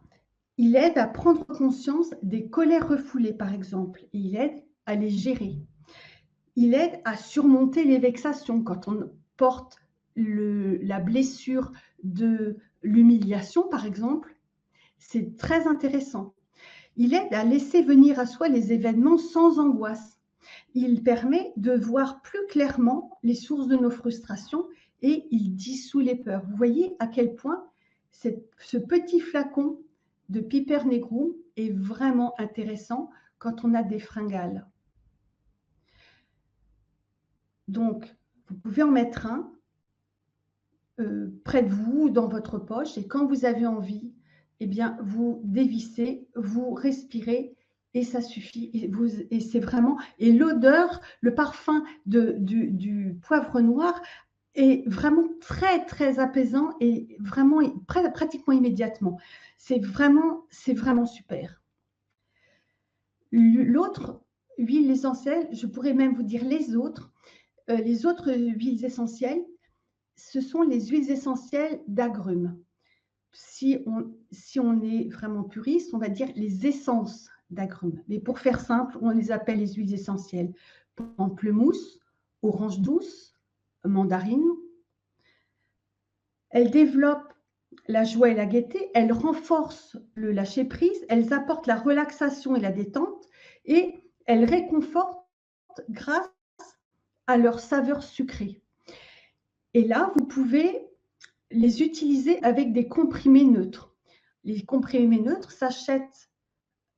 il aide à prendre conscience des colères refoulées, par exemple, et il aide à les gérer. Il aide à surmonter les vexations quand on porte la blessure de l'humiliation, par exemple. C'est très intéressant. Il aide à laisser venir à soi les événements sans angoisse. Il permet de voir plus clairement les sources de nos frustrations et il dissout les peurs. Vous voyez à quel point ce petit flacon de Piper nigrum est vraiment intéressant quand on a des fringales. Donc, vous pouvez en mettre un près de vous, dans votre poche, et quand vous avez envie, eh bien, vous dévissez, vous respirez, et ça suffit. Et c'est vraiment. Et l'odeur, le parfum du poivre noir est vraiment très, très apaisant et vraiment pratiquement immédiatement. C'est vraiment super. L'autre huile essentielle, je pourrais même vous dire les autres huiles essentielles, ce sont les huiles essentielles d'agrumes. Si on est vraiment puriste, on va dire les essences d'agrumes. Mais pour faire simple, on les appelle les huiles essentielles. Pamplemousse, orange douce, mandarine. Elles développent la joie et la gaieté, elles renforcent le lâcher-prise, elles apportent la relaxation et la détente, et elles réconfortent grâce à leur saveur sucrée. Et là, vous pouvez les utiliser avec des comprimés neutres. Les comprimés neutres s'achètent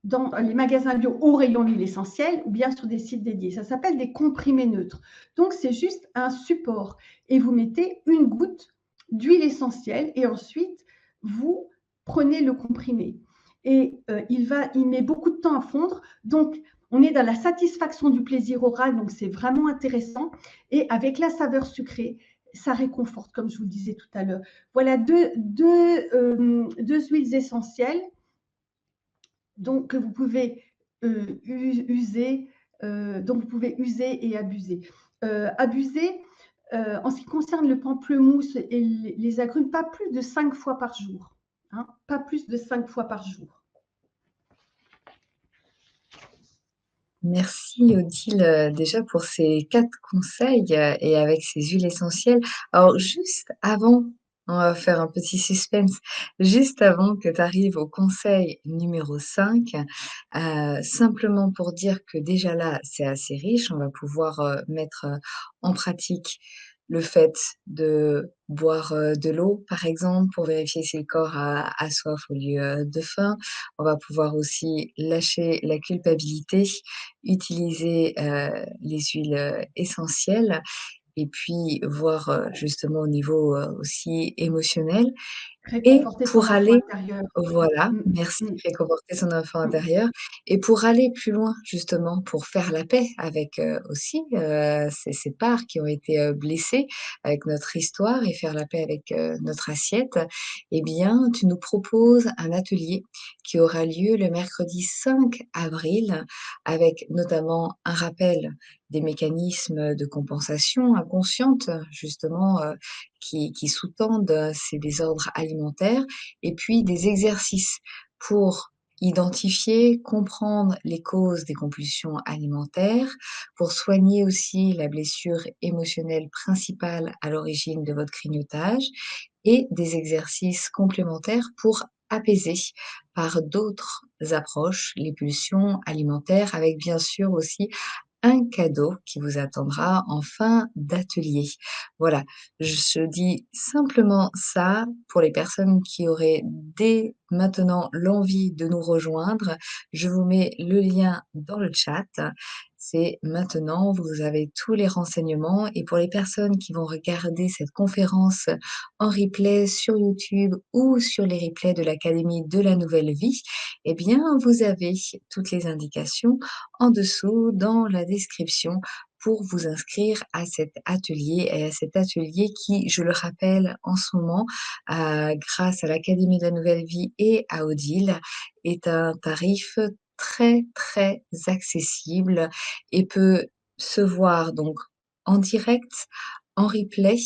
dans les magasins bio au rayon huile essentielle ou bien sur des sites dédiés. Ça s'appelle des comprimés neutres. Donc, c'est juste un support et vous mettez une goutte d'huile essentielle et ensuite, vous prenez le comprimé. Et il met beaucoup de temps à fondre. Donc, on est dans la satisfaction du plaisir oral, donc c'est vraiment intéressant. Et avec la saveur sucrée, ça réconforte, comme je vous le disais tout à l'heure. Voilà deux huiles essentielles donc que vous pouvez user, dont vous pouvez user et abuser. Abuser, en ce qui concerne le pamplemousse et les agrumes, pas plus de 5 fois par jour. Hein, pas plus de 5 fois par jour. Merci Odile, déjà pour ces 4 conseils, et avec ces huiles essentielles. Alors juste avant, on va faire un petit suspense, juste avant que tu arrives au conseil numéro 5, simplement pour dire que déjà là, c'est assez riche. On va pouvoir, mettre, en pratique le fait de boire, de l'eau, par exemple, pour vérifier si le corps a soif au lieu, de faim. On va pouvoir aussi lâcher la culpabilité, utiliser, les huiles, essentielles et puis voir, justement au niveau, aussi émotionnel et Réconforter son pour enfant aller intérieur. voilà, Mm, merci, mm, réconforter son enfant mm. intérieur et pour aller plus loin justement, pour faire la paix avec, aussi, ces parts qui ont été, blessées avec notre histoire et faire la paix avec, notre assiette, eh bien, tu nous proposes un atelier qui aura lieu le mercredi 5 avril avec notamment un rappel des mécanismes de compensation inconsciente justement, qui sous-tendent ces désordres alimentaires et puis des exercices pour identifier, comprendre les causes des compulsions alimentaires, pour soigner aussi la blessure émotionnelle principale à l'origine de votre grignotage et des exercices complémentaires pour apaiser par d'autres approches les pulsions alimentaires avec bien sûr aussi un cadeau qui vous attendra en fin d'atelier. Voilà, je dis simplement ça pour les personnes qui auraient dès maintenant l'envie de nous rejoindre. Je vous mets le lien dans le chat. C'est maintenant, vous avez tous les renseignements et pour les personnes qui vont regarder cette conférence en replay sur YouTube ou sur les replays de l'Académie de la Nouvelle Vie, eh bien, vous avez toutes les indications en dessous dans la description pour vous inscrire à cet atelier et à cet atelier qui, je le rappelle en ce moment, grâce à l'Académie de la Nouvelle Vie et à Odile, est un tarif très, très accessible et peut se voir donc en direct, en replay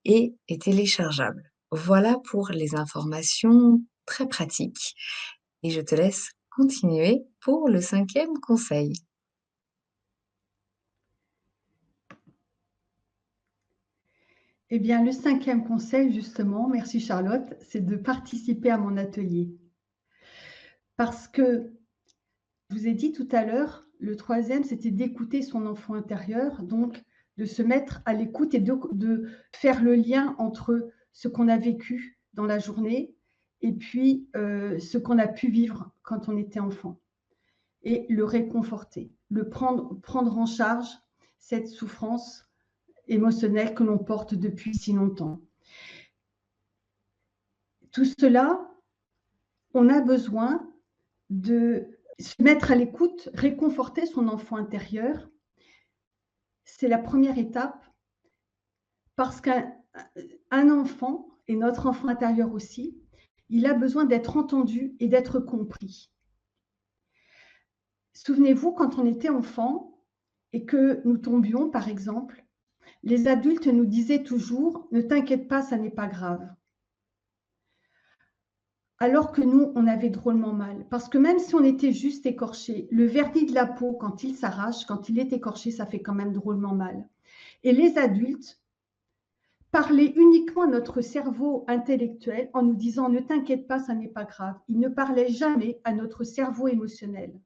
et est téléchargeable. Voilà pour les informations très pratiques et je te laisse continuer pour le 5e conseil. Eh bien, le 5e conseil, justement, merci Charlotte, c'est de participer à mon atelier. Parce que, je vous ai dit tout à l'heure, le 3e, c'était d'écouter son enfant intérieur, donc de se mettre à l'écoute et de faire le lien entre ce qu'on a vécu dans la journée et puis ce qu'on a pu vivre quand on était enfant. Et le réconforter, prendre en charge cette souffrance émotionnelle que l'on porte depuis si longtemps. Tout cela, on a besoin de se mettre à l'écoute, réconforter son enfant intérieur. C'est la première étape Parce qu'un enfant, et notre enfant intérieur aussi, il a besoin d'être entendu et d'être compris. Souvenez-vous, quand on était enfant et que nous tombions, par exemple, les adultes nous disaient toujours: «Ne t'inquiète pas, ça n'est pas grave». Alors que nous, on avait drôlement mal. Parce que même si on était juste écorché, le vernis de la peau, quand il s'arrache, quand il est écorché, ça fait quand même drôlement mal. Et les adultes parlaient uniquement à notre cerveau intellectuel en nous disant: «Ne t'inquiète pas, ça n'est pas grave». Ils ne parlaient jamais à notre cerveau émotionnel.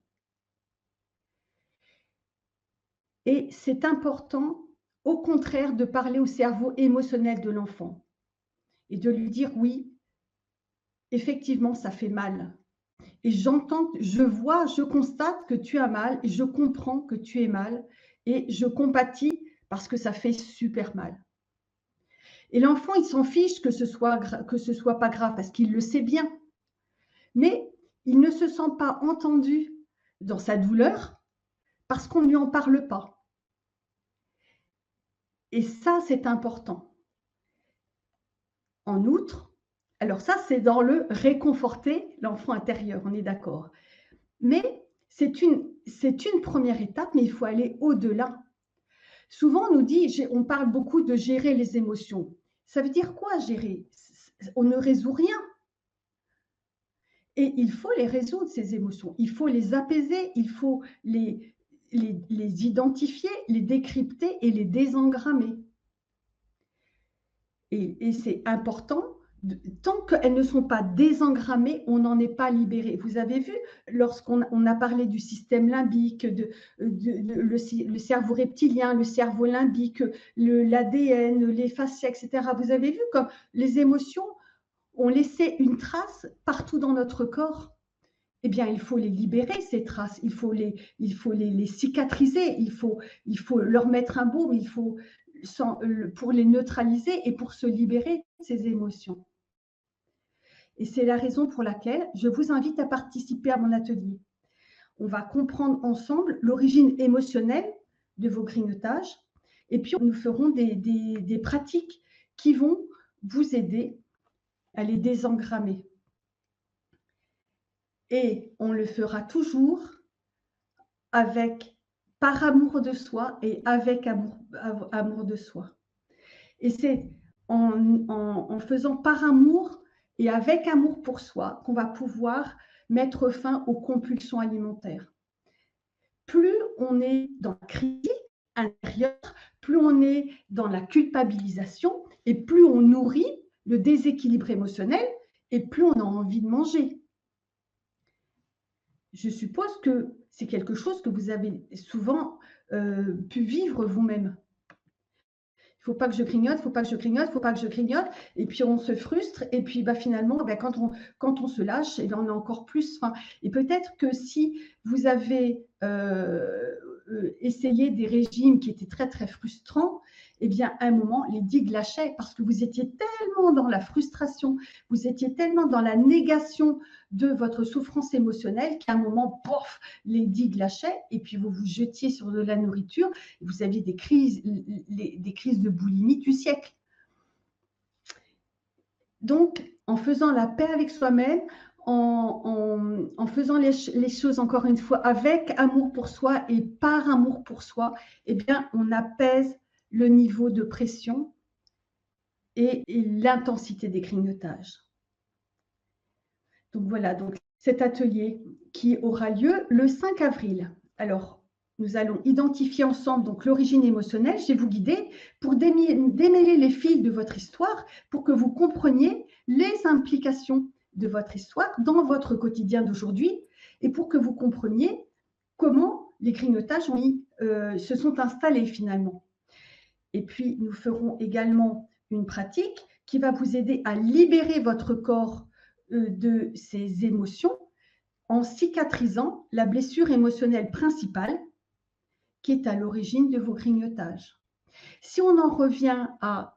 Et c'est important, au contraire, de parler au cerveau émotionnel de l'enfant et de lui dire: «Oui, effectivement, ça fait mal. Et j'entends, je vois, je constate que tu as mal et je comprends que tu es mal et je compatis parce que ça fait super mal». Et l'enfant, il s'en fiche que ce soit pas grave parce qu'il le sait bien. Mais il ne se sent pas entendu dans sa douleur parce qu'on ne lui en parle pas. Et ça, c'est important. En outre, alors ça, c'est dans le réconforter l'enfant intérieur, on est d'accord. Mais c'est une première étape, mais il faut aller au-delà. Souvent, on nous dit, on parle beaucoup de gérer les émotions. Ça veut dire quoi gérer? On ne résout rien. Et il faut les résoudre, ces émotions. Il faut les apaiser, il faut les identifier, les décrypter et les désengrammer. Et c'est important, tant qu'elles ne sont pas désengrammées, on n'en est pas libéré. Vous avez vu, lorsqu'on a parlé du système limbique, le cerveau reptilien, le cerveau limbique, l'ADN, les fascias, etc. Vous avez vu comme les émotions ont laissé une trace partout dans notre corps. Eh bien, il faut les libérer, ces traces, il faut les cicatriser, il faut leur mettre un baume, pour les neutraliser et pour se libérer de ces émotions. Et c'est la raison pour laquelle je vous invite à participer à mon atelier. On va comprendre ensemble l'origine émotionnelle de vos grignotages et puis nous ferons des pratiques qui vont vous aider à les désengrammer. Et on le fera toujours par amour de soi et avec amour de soi. Et c'est en faisant par amour et avec amour pour soi qu'on va pouvoir mettre fin aux compulsions alimentaires. Plus on est dans la critique intérieure, plus on est dans la culpabilisation et plus on nourrit le déséquilibre émotionnel et plus on a envie de manger. Je suppose que c'est quelque chose que vous avez souvent pu vivre vous-même. Il ne faut pas que je grignote, il ne faut pas que je grignote, il ne faut pas que je grignote. Et puis on se frustre. Et puis finalement, quand on se lâche, on a encore plus faim. Et peut-être que si vous avez essayé des régimes qui étaient très, très frustrants, eh bien, à un moment, les digues lâchaient parce que vous étiez tellement dans la frustration, vous étiez tellement dans la négation de votre souffrance émotionnelle qu'à un moment, pof, les digues lâchaient et puis vous vous jetiez sur de la nourriture et vous aviez des crises de boulimie du siècle. Donc, en faisant la paix avec soi-même, en faisant les choses encore une fois avec amour pour soi et par amour pour soi, eh bien, on apaise le niveau de pression et l'intensité des grignotages. Donc voilà, donc cet atelier qui aura lieu le 5 avril. Alors, nous allons identifier ensemble donc l'origine émotionnelle. Je vais vous guider pour démêler les fils de votre histoire, pour que vous compreniez les implications de votre histoire dans votre quotidien d'aujourd'hui et pour que vous compreniez comment les grignotages se sont installés finalement. Et puis, nous ferons également une pratique qui va vous aider à libérer votre corps de ces émotions en cicatrisant la blessure émotionnelle principale qui est à l'origine de vos grignotages. Si on en revient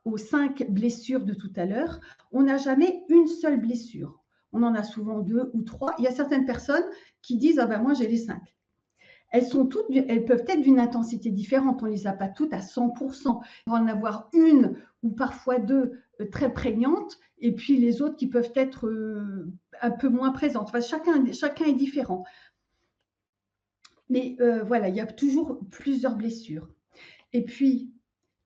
aux 5 blessures de tout à l'heure, on n'a jamais une seule blessure. On en a souvent 2 ou 3. Il y a certaines personnes qui disent « Ah ben moi j'ai les 5 ». elles peuvent être d'une intensité différente. On ne les a pas toutes à 100%. Il va en avoir une ou parfois deux très prégnantes, et puis les autres qui peuvent être un peu moins présentes. Enfin, chacun est différent. Mais voilà, il y a toujours plusieurs blessures. Et puis,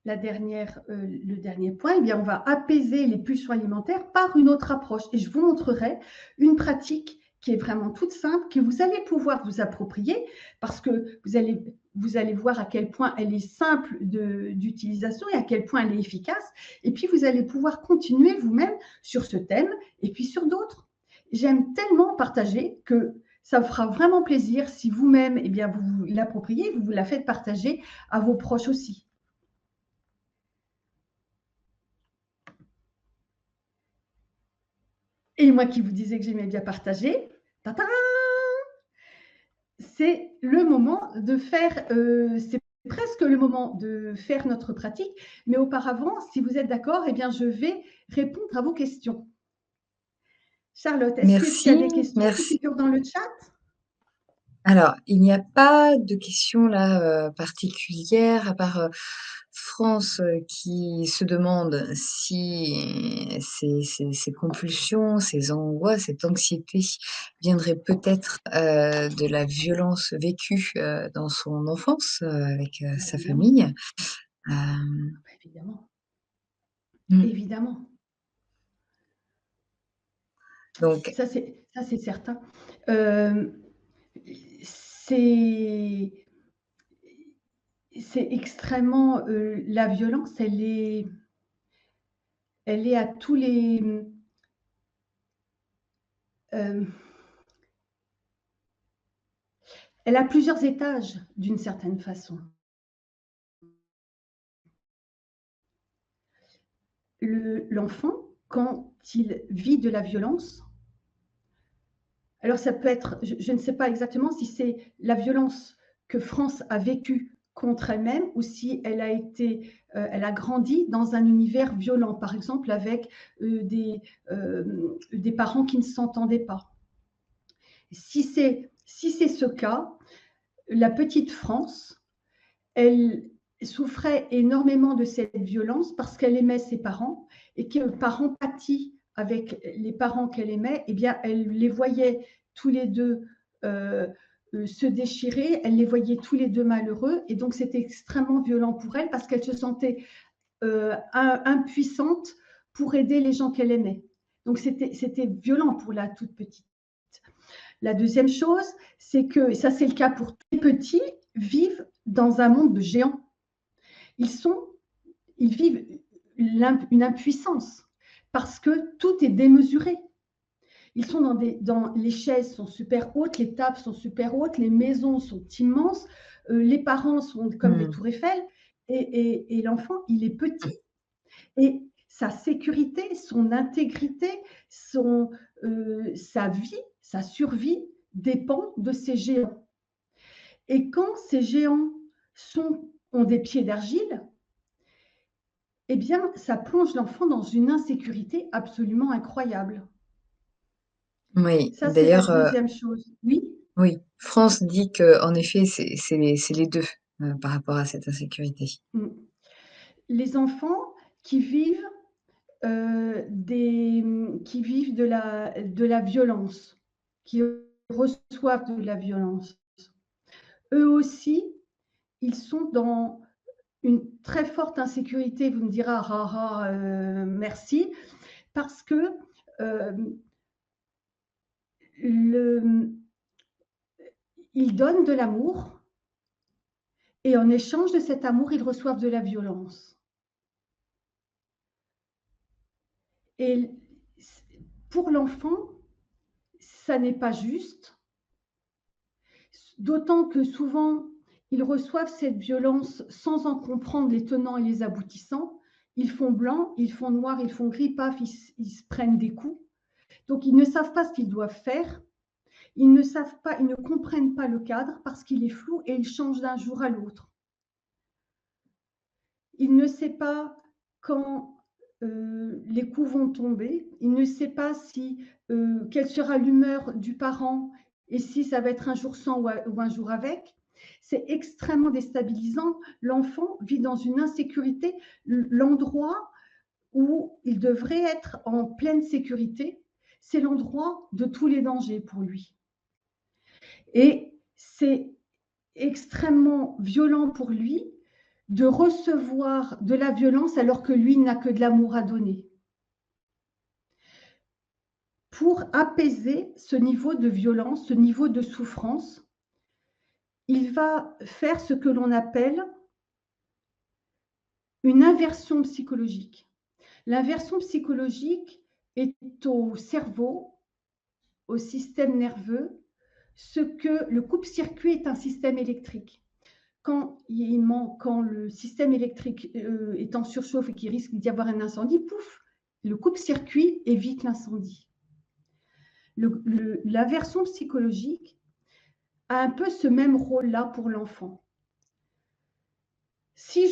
le dernier point, eh bien, on va apaiser les pulsions alimentaires par une autre approche. Et je vous montrerai une pratique qui est vraiment toute simple, que vous allez pouvoir vous approprier, parce que vous allez voir à quel point elle est simple d'utilisation et à quel point elle est efficace. Et puis, vous allez pouvoir continuer vous-même sur ce thème et puis sur d'autres. J'aime tellement partager que ça me fera vraiment plaisir si vous-même, eh bien, vous l'appropriez, vous la faites partager à vos proches aussi. Et moi qui vous disais que j'aimais bien partager, c'est le moment de faire, c'est presque le moment de faire notre pratique, mais auparavant, si vous êtes d'accord, eh bien, je vais répondre à vos questions. Charlotte, est-ce que tu as Merci, des questions qui merci. figurent dans le chat? Alors, il n'y a pas de questions là, particulières à part, France, qui se demande si ces compulsions, ces angoisses, cette anxiété viendraient peut-être, de la violence vécue, dans son enfance, avec, Bah, sa évidemment, famille. Hem, bah, évidemment, mmh, évidemment. donc Ça, c'est certain. Euh, c'est c'est extrêmement, la violence, elle est à tous les, euh, elle a plusieurs étages d'une certaine façon. L'enfant, quand il vit de la violence, alors ça peut être, je ne sais pas exactement si c'est la violence que France a vécue contre elle-même ou si elle a grandi dans un univers violent, par exemple avec des parents qui ne s'entendaient pas. Si c'est ce cas, la petite France, elle souffrait énormément de cette violence parce qu'elle aimait ses parents et que par empathie avec les parents qu'elle aimait, eh bien, elle les voyait tous les deux euh, se déchirer, elle les voyait tous les deux malheureux et donc c'était extrêmement violent pour elle parce qu'elle se sentait impuissante pour aider les gens qu'elle aimait. Donc c'était violent pour la toute petite. La deuxième chose, c'est que, et ça c'est le cas pour tous les petits, vivent dans un monde de géants. Ils, sont, ils vivent une impuissance parce que tout est démesuré. Ils sont les chaises sont super hautes, les tables sont super hautes, les maisons sont immenses, les parents sont comme des mmh, tours Eiffel et l'enfant, il est petit. Et sa sécurité, son intégrité, sa vie, sa survie dépend de ces géants. Et quand ces géants ont des pieds d'argile, eh bien, ça plonge l'enfant dans une insécurité absolument incroyable. oui, Ça, c'est la d'ailleurs, deuxième chose. Oui, oui, France dit qu'en effet, c'est les 2 par rapport à cette insécurité. mm. Les enfants qui vivent, qui vivent de la violence, qui reçoivent de la violence, eux aussi, ils sont dans une très forte insécurité. Vous me direz, ah, ah, ah, merci, parce que euh, le, ils donnent de l'amour et en échange de cet amour, ils reçoivent de la violence. Et pour l'enfant, ça n'est pas juste, d'autant que souvent, ils reçoivent cette violence sans en comprendre les tenants et les aboutissants. Ils font blanc, ils font noir, ils font gris, paf, ils se prennent des coups. Donc, ils ne savent pas ce qu'ils doivent faire. Ils ne savent pas, ils ne comprennent pas le cadre parce qu'il est flou et il change d'un jour à l'autre. Il ne sait pas quand les coups vont tomber. Il ne sait pas quelle sera l'humeur du parent et si ça va être un jour sans ou un jour avec. C'est extrêmement déstabilisant. L'enfant vit dans une insécurité. L'endroit où il devrait être en pleine sécurité, c'est l'endroit de tous les dangers pour lui. Et c'est extrêmement violent pour lui de recevoir de la violence alors que lui n'a que de l'amour à donner. Pour apaiser ce niveau de violence, ce niveau de souffrance, il va faire ce que l'on appelle une inversion psychologique. L'inversion psychologique est au cerveau, au système nerveux, ce que le coupe-circuit est un système électrique. Quand le système électrique est en surchauffe et qu'il risque d'y avoir un incendie, pouf, le coupe-circuit évite l'incendie. L'inversion psychologique a un peu ce même rôle-là pour l'enfant. Si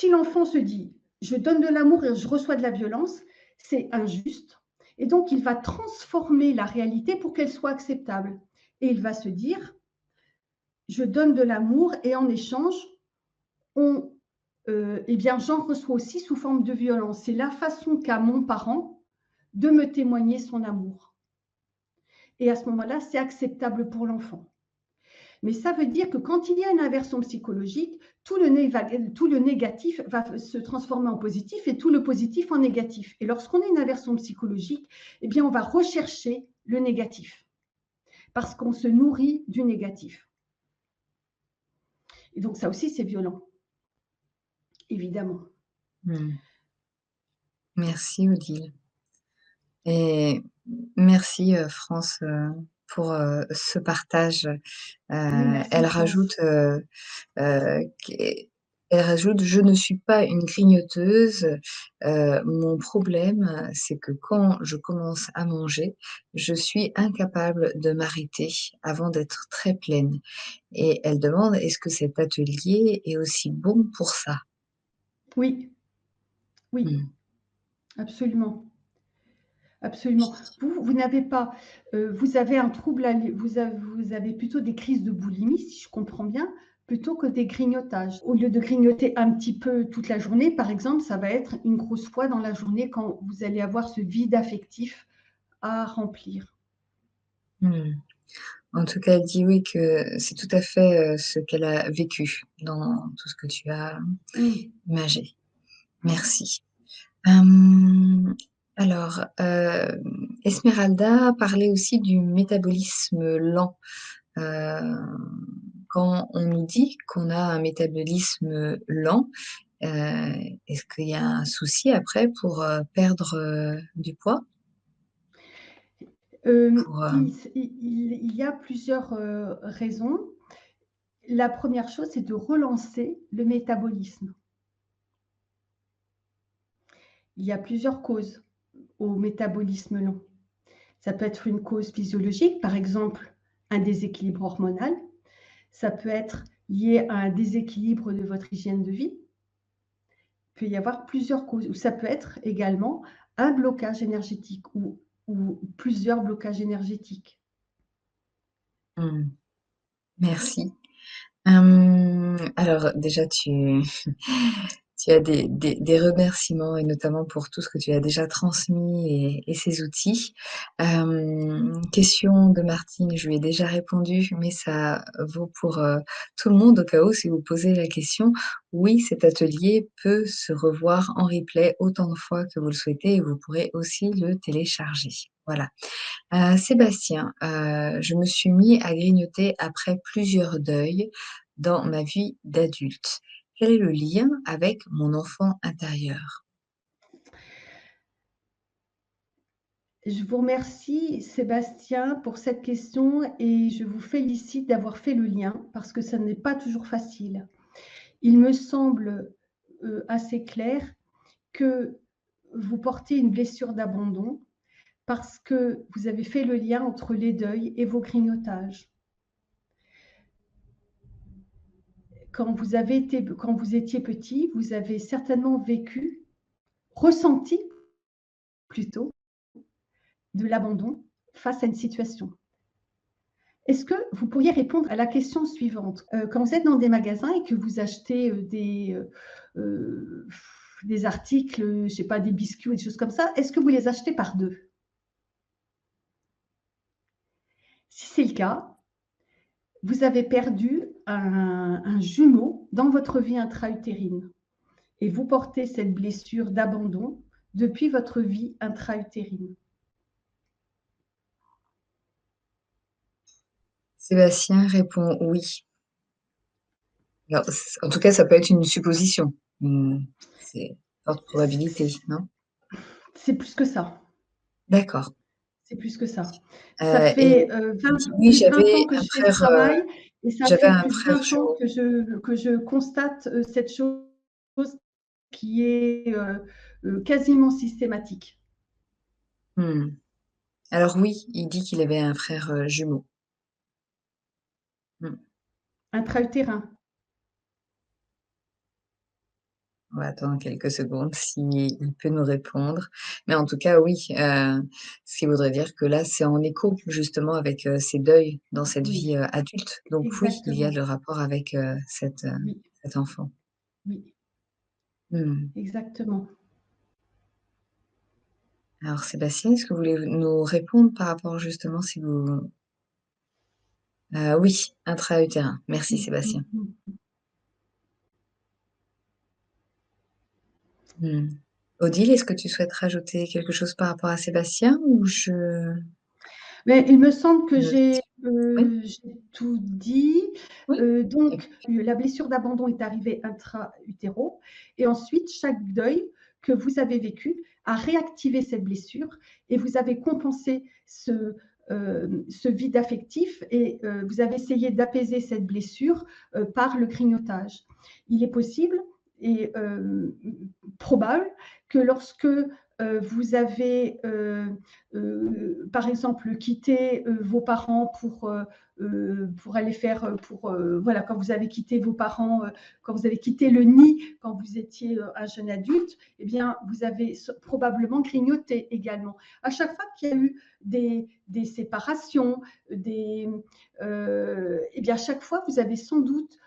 l'enfant se dit, je donne de l'amour et je reçois de la violence, c'est injuste. Et donc, il va transformer la réalité pour qu'elle soit acceptable. Et il va se dire, je donne de l'amour et en échange, j'en reçois aussi sous forme de violence. C'est la façon qu'a mon parent de me témoigner son amour. Et à ce moment-là, c'est acceptable pour l'enfant. Mais ça veut dire que quand il y a une inversion psychologique, tout le négatif va se transformer en positif et tout le positif en négatif. Et lorsqu'on a une inversion psychologique, eh bien, on va rechercher le négatif parce qu'on se nourrit du négatif. Et donc, ça aussi, c'est violent, évidemment. Merci Odile. Et merci France pour ce partage. Merci, Elle France. rajoute, elle rajoute, je ne suis pas une grignoteuse. Mon problème, c'est que quand je commence à manger, je suis incapable de m'arrêter avant d'être très pleine. Et elle demande, est-ce que cet atelier est aussi bon pour ça? Oui, oui, Mm. absolument. Absolument. Vous n'avez pas, vous avez un trouble, vous avez plutôt des crises de boulimie, si je comprends bien, plutôt que des grignotages. Au lieu de grignoter un petit peu toute la journée, par exemple, ça va être une grosse fois dans la journée quand vous allez avoir ce vide affectif à remplir. Mm. En tout cas, elle dit oui que c'est tout à fait ce qu'elle a vécu dans tout ce que tu as imagé. Merci. Alors, Esmeralda parlait aussi du métabolisme lent. Euh, Quand on nous dit qu'on a un métabolisme lent, est-ce qu'il y a un souci après pour perdre du poids? Pour, Il y a plusieurs raisons. La première chose, c'est de relancer le métabolisme. Il y a plusieurs causes au métabolisme lent. Ça peut être une cause physiologique, par exemple un déséquilibre hormonal. Ça peut être lié à un déséquilibre de votre hygiène de vie. Il peut y avoir plusieurs causes. Ou ça peut être également un blocage énergétique ou plusieurs blocages énergétiques. Merci. Alors déjà, tu as des remerciements et notamment pour tout ce que tu as déjà transmis et ces outils. Question de Martine, je lui ai déjà répondu, mais ça vaut pour tout le monde au cas où si vous posez la question. Oui, cet atelier peut se revoir en replay autant de fois que vous le souhaitez et vous pourrez aussi le télécharger. Voilà. Sébastien, je me suis mis à grignoter après plusieurs deuils dans ma vie d'adulte. Quel est le lien avec mon enfant intérieur? Je vous remercie, Sébastien, pour cette question et je vous félicite d'avoir fait le lien parce que ça n'est pas toujours facile. Il me semble assez clair que vous portez une blessure d'abandon parce que vous avez fait le lien entre les deuils et vos grignotages. Quand vous étiez petit, vous avez certainement ressenti plutôt, de l'abandon face à une situation. Est-ce que vous pourriez répondre à la question suivante? Quand vous êtes dans des magasins et que vous achetez, heu, des articles, je sais pas, des biscuits ou des choses comme ça, est-ce que vous les achetez par 2? Si c'est le cas, vous avez perdu un jumeau dans votre vie intra-utérine et vous portez cette blessure d'abandon depuis votre vie intra-utérine. Sébastien répond oui. Alors, en tout cas, ça peut être une supposition. C'est forte probabilité, non? C'est plus que ça. D'accord. C'est plus que ça. Ça Et fait, il dit: «Oui, plus de 20 ans j'avais que un je fais ce frère, travail et ça j'avais fait un plus de frère 20 ans jumeau». que je constate, cette chose qui est, quasiment systématique. Mmh. Alors oui, il dit qu'il avait un frère, jumeau. Mmh. Intra-utérin. On va attendre quelques secondes s'il peut nous répondre. Mais en tout cas, oui, ce qui voudrait dire que là, c'est en écho justement avec, ces deuils dans cette Oui, vie, adulte. Donc oui, il y a exactement. le rapport avec, Oui, cet enfant. oui, Mmh. exactement. Alors Sébastien, est-ce que vous voulez nous répondre par rapport justement si vous oui, intra-utérin. Merci Mmh, mmh, Sébastien. mmh. Mmh. Odile, est-ce que tu souhaites rajouter quelque chose par rapport à Sébastien ou je Mais il me semble que ne oui? j'ai tout dit. Oui? Donc la blessure d'abandon est arrivée intra-utéro et ensuite chaque deuil que vous avez vécu a réactivé cette blessure et vous avez compensé ce vide affectif et vous avez essayé d'apaiser cette blessure, par le grignotage. Il est possible et probable que lorsque, vous avez, par exemple, quitter vos parents pour aller faire, voilà, quand vous avez quitté vos parents, quand vous avez quitté le nid, quand vous étiez un jeune adulte, eh bien, vous avez probablement grignoté également. À chaque fois qu'il y a eu des séparations, eh bien, à chaque fois, vous avez sans doute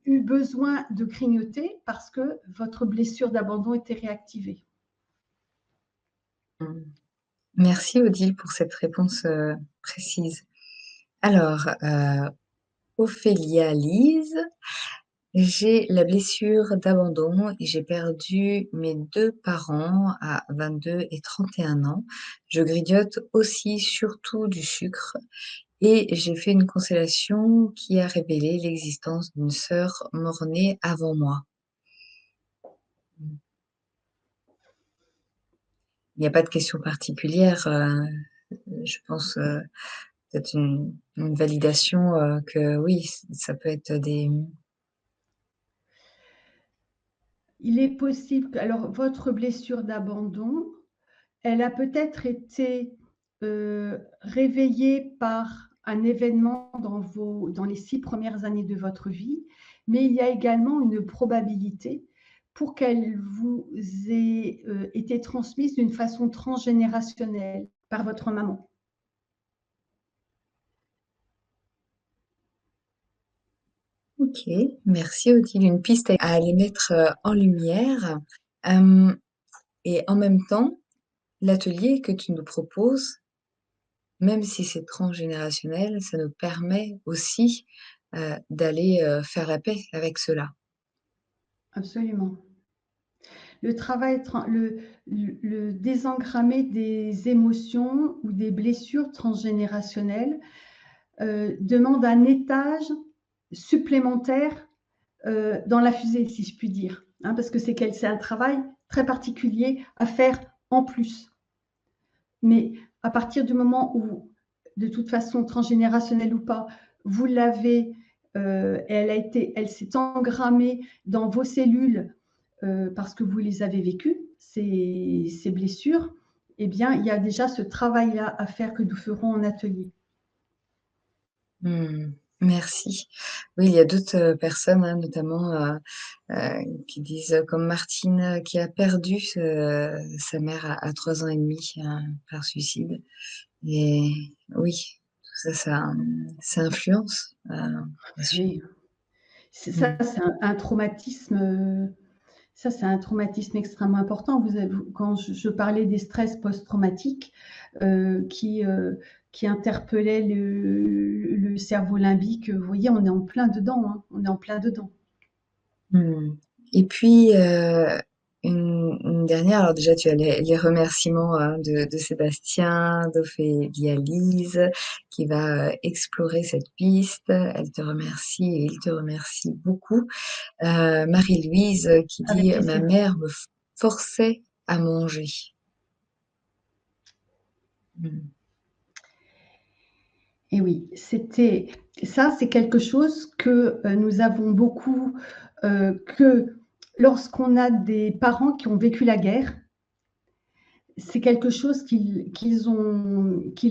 eu besoin de grignoter parce que votre blessure d'abandon était réactivée. Mmh. Merci Odile pour cette réponse, précise. Alors, Ophélia Lise: «J'ai la blessure d'abandon et j'ai perdu mes 2 parents à 22 et 31 ans. Je grignote aussi surtout du sucre et j'ai fait une constellation qui a révélé l'existence d'une sœur mort-née avant moi». Mmh. Il n'y a pas de question particulière, je pense, peut-être une validation, que oui, ça peut être des Il est possible que alors votre blessure d'abandon, elle a peut-être été, réveillée par un événement dans les 6 premières années de votre vie, mais il y a également une probabilité pour qu'elle vous ait, été transmise d'une façon transgénérationnelle par votre maman. OK, merci Odile. Une piste à aller mettre, en lumière. Hem Et en même temps, l'atelier que tu nous proposes, même si c'est transgénérationnel, ça nous permet aussi, d'aller, faire la paix avec cela. Absolument. Le travail tran le désengrammer des émotions ou des blessures transgénérationnelles, demande un étage supplémentaire, dans la fusée, si je puis dire, hein, parce que c'est un travail très particulier à faire en plus. Mais à partir du moment où, de toute façon, transgénérationnelle ou pas, vous l'avez, elle s'est engrammée dans vos cellules, parce que vous les avez vécues, ces blessures, eh bien, il y a déjà ce travail-là à faire que nous ferons en atelier. Mmh. Merci. Oui, il y a d'autres, personnes, hein, notamment, qui disent, comme Martine, qui a perdu sa mère à 3 ans et demi, par suicide et oui. ça influence, bien sûr. Oui, c'est ça, Mmh. c'est un traumatisme, ça, c'est un traumatisme extrêmement important. Vous avez quand je parlais des stress post-traumatiques, heu, qui, heu, qui interpellaient le cerveau limbique, vous voyez, on est en plein dedans, hein, on est en plein dedans. Mmh. Et puis, une dernière, alors déjà tu as les remerciements, hein, de Sébastien, d'Ophélia Lise qui va, explorer cette piste. Elle te remercie et il te remercie beaucoup. Marie-Louise, qui Avec dit: «Ma plaisir. mère me forçait à manger». Mmh. Et oui, c'était ça, c'est quelque chose que, nous avons beaucoup, que lorsqu'on a des parents qui ont vécu la guerre, c'est quelque chose qu'ils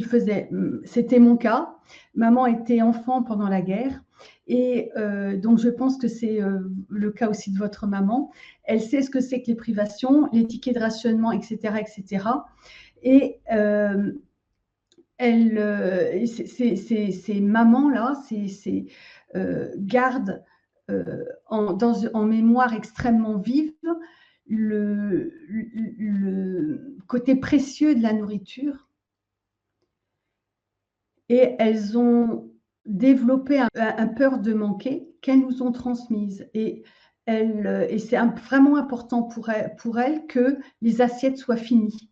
faisaient. C'était mon cas. Maman était enfant pendant la guerre et donc je pense que c'est, le cas aussi de votre maman. Elle sait ce que c'est que les privations, les tickets de rationnement et cetera et cetera et elle, ces mamans-là, gardent en mémoire extrêmement vive le côté précieux de la nourriture et elles ont développé un peur de manquer qu'elles nous ont transmise et c'est vraiment important pour elles que les assiettes soient finies.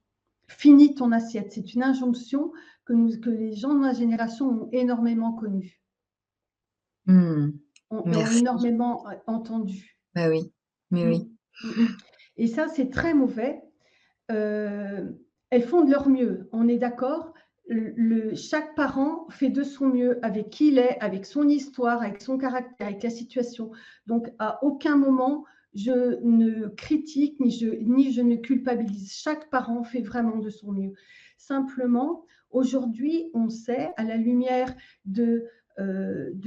Finis ton assiette. C'est une injonction que les gens de ma génération ont énormément connue, Mmh. ont Merci. énormément entendu. Bah oui. Mais Mmh, oui. mmh. Et ça, c'est très mauvais. Elles font de leur mieux, on est d'accord. Chaque parent fait de son mieux avec qui il est, avec son histoire, avec son caractère, avec la situation. Donc, à aucun moment, je ne critique ni je ne culpabilise. Chaque parent fait vraiment de son mieux. Simplement, aujourd'hui, on sait, à la lumière de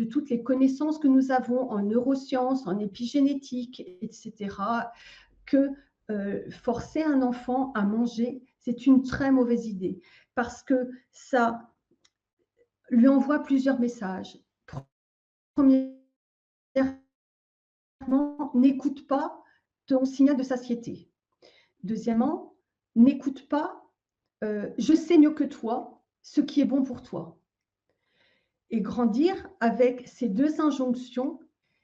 toutes les connaissances que nous avons en neurosciences, en épigénétique, etc., que forcer un enfant à manger, c'est une très mauvaise idée parce que ça lui envoie plusieurs messages. Premièrement, n'écoute pas ton signal de satiété. Deuxièmement, n'écoute pas je sais mieux que toi ce qui est bon pour toi. Et grandir avec ces deux injonctions,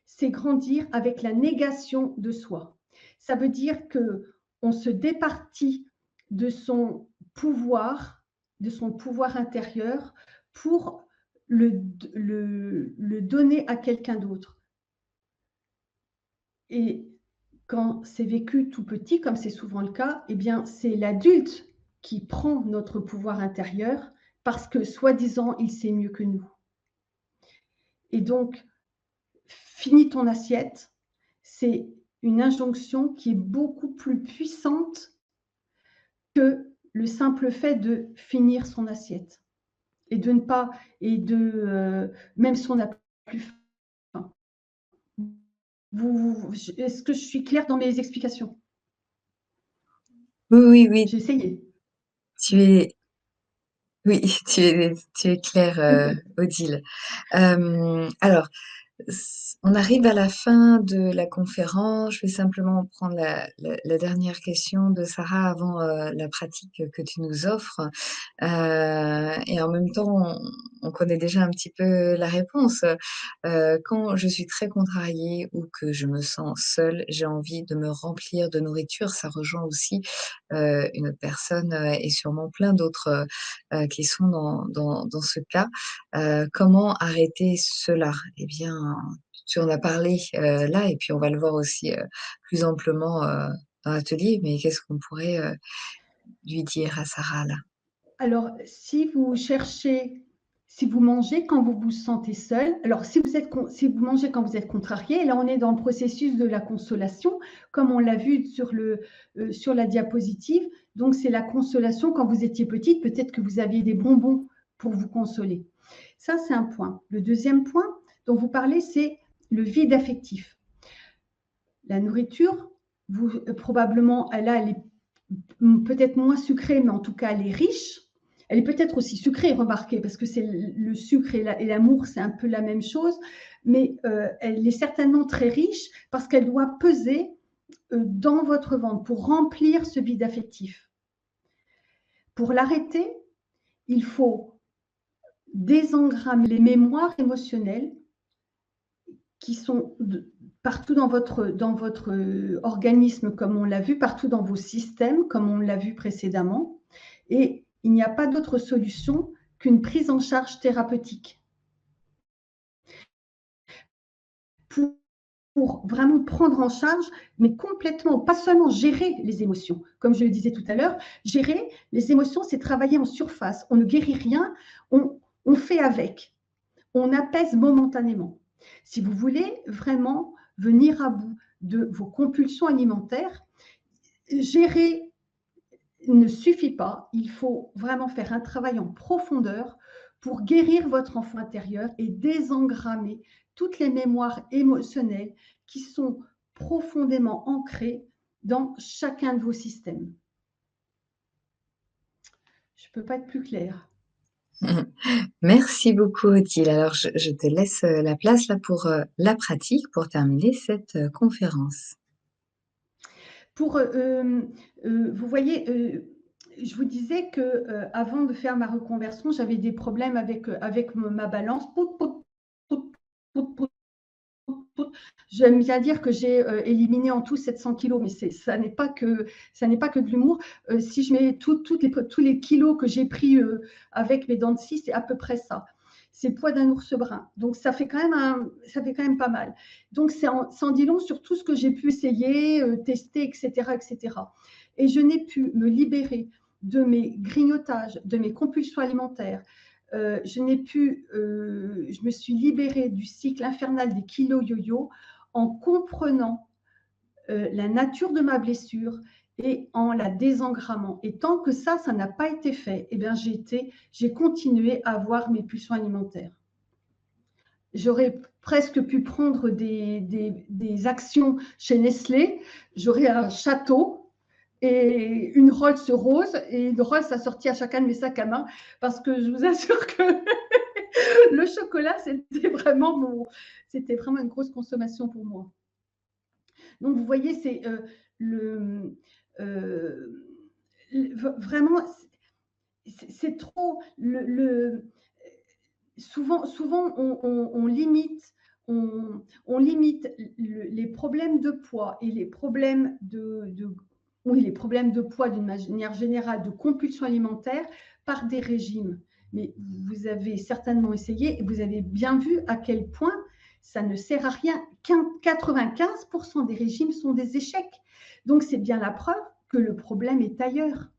c'est grandir avec la négation de soi. Ça veut dire que on se départit de son pouvoir, de son pouvoir intérieur pour le donner à quelqu'un d'autre. Et quand c'est vécu tout petit, comme c'est souvent le cas, eh bien, c'est l'adulte qui prend notre pouvoir intérieur parce que, soi-disant, il sait mieux que nous. Et donc, finis ton assiette, c'est une injonction qui est beaucoup plus puissante que le simple fait de finir son assiette et de ne pas et de même si on n'a plus faim. Est-ce que je suis claire dans mes explications? Oui, oui, oui, J'ai essayé. tu es oui, tu es claire, Odile. Alors, on arrive à la fin de la conférence. Je vais simplement prendre la dernière question de Sarah avant, la pratique que tu nous offres. Et en même temps, on connaît déjà un petit peu la réponse. Quand je suis très contrariée ou que je me sens seule, j'ai envie de me remplir de nourriture. Ça rejoint aussi, une autre personne, et sûrement plein d'autres, qui sont dans ce cas. Comment arrêter cela? Eh bien, tu en as parlé, là et puis on va le voir aussi, plus amplement, dans l'atelier, mais qu'est-ce qu'on pourrait, lui dire à Sarah là? Alors, si vous mangez quand vous vous sentez seul, alors si vous mangez quand vous êtes contrarié, là on est dans le processus de la consolation, comme on l'a vu sur la diapositive. Donc c'est la consolation quand vous étiez petite, peut-être que vous aviez des bonbons pour vous consoler. Ça, c'est un point. Le deuxième point dont vous parlez, c'est le vide affectif. La nourriture, probablement, elle est peut-être moins sucrée, mais en tout cas, elle est riche. Elle est peut-être aussi sucrée, remarquez, parce que c'est le sucre et l'amour, c'est un peu la même chose, mais elle est certainement très riche parce qu'elle doit peser dans votre ventre pour remplir ce vide affectif. Pour l'arrêter, il faut désengrammer les mémoires émotionnelles qui sont partout dans votre organisme, comme on l'a vu, partout dans vos systèmes, comme on l'a vu précédemment. Et il n'y a pas d'autre solution qu'une prise en charge thérapeutique pour, pour vraiment prendre en charge, mais complètement, pas seulement gérer les émotions. Comme je le disais tout à l'heure, gérer les émotions, c'est travailler en surface. On ne guérit rien, on fait avec. On apaise momentanément. Si vous voulez vraiment venir à bout de vos compulsions alimentaires, gérer ne suffit pas. Il faut vraiment faire un travail en profondeur pour guérir votre enfant intérieur et désengrammer toutes les mémoires émotionnelles qui sont profondément ancrées dans chacun de vos systèmes. Je ne peux pas être plus claire. Merci beaucoup, Odile. Alors, je te laisse la place là pour la pratique, pour terminer cette conférence. Pour, vous voyez, je vous disais que avant de faire ma reconversion, j'avais des problèmes avec ma balance. Pout, pout, pout, pout, pout, pout. J'aime bien dire que j'ai éliminé en tout 700 kilos, mais ça n'est pas que de l'humour. Si je mets tous les kilos que j'ai pris avec mes dents de scie, c'est à peu près ça. C'est le poids d'un ours brun. Donc, ça fait quand même pas mal. Donc, ça en dit long sur tout ce que j'ai pu essayer, tester, etc., etc. Et je n'ai pu me libérer de mes grignotages, de mes compulsions alimentaires. Je me suis libérée du cycle infernal des kilos yo-yo en comprenant la nature de ma blessure et en la désengrammant. Et tant que ça n'a pas été fait, eh bien, j'ai continué à avoir mes pulsions alimentaires. J'aurais presque pu prendre des actions chez Nestlé. J'aurais un château et une Rolls rose, et une Rolls assortie à chacun de mes sacs à main, parce que je vous assure que le chocolat, c'était vraiment une grosse consommation pour moi. Donc, vous voyez, c'est vraiment, c'est trop souvent on limite les problèmes de poids et les problèmes les problèmes de poids d'une manière générale, de compulsion alimentaire, par des régimes. Mais vous avez certainement essayé et vous avez bien vu à quel point ça ne sert à rien. 95% des régimes sont des échecs. Donc, c'est bien la preuve que le problème est ailleurs.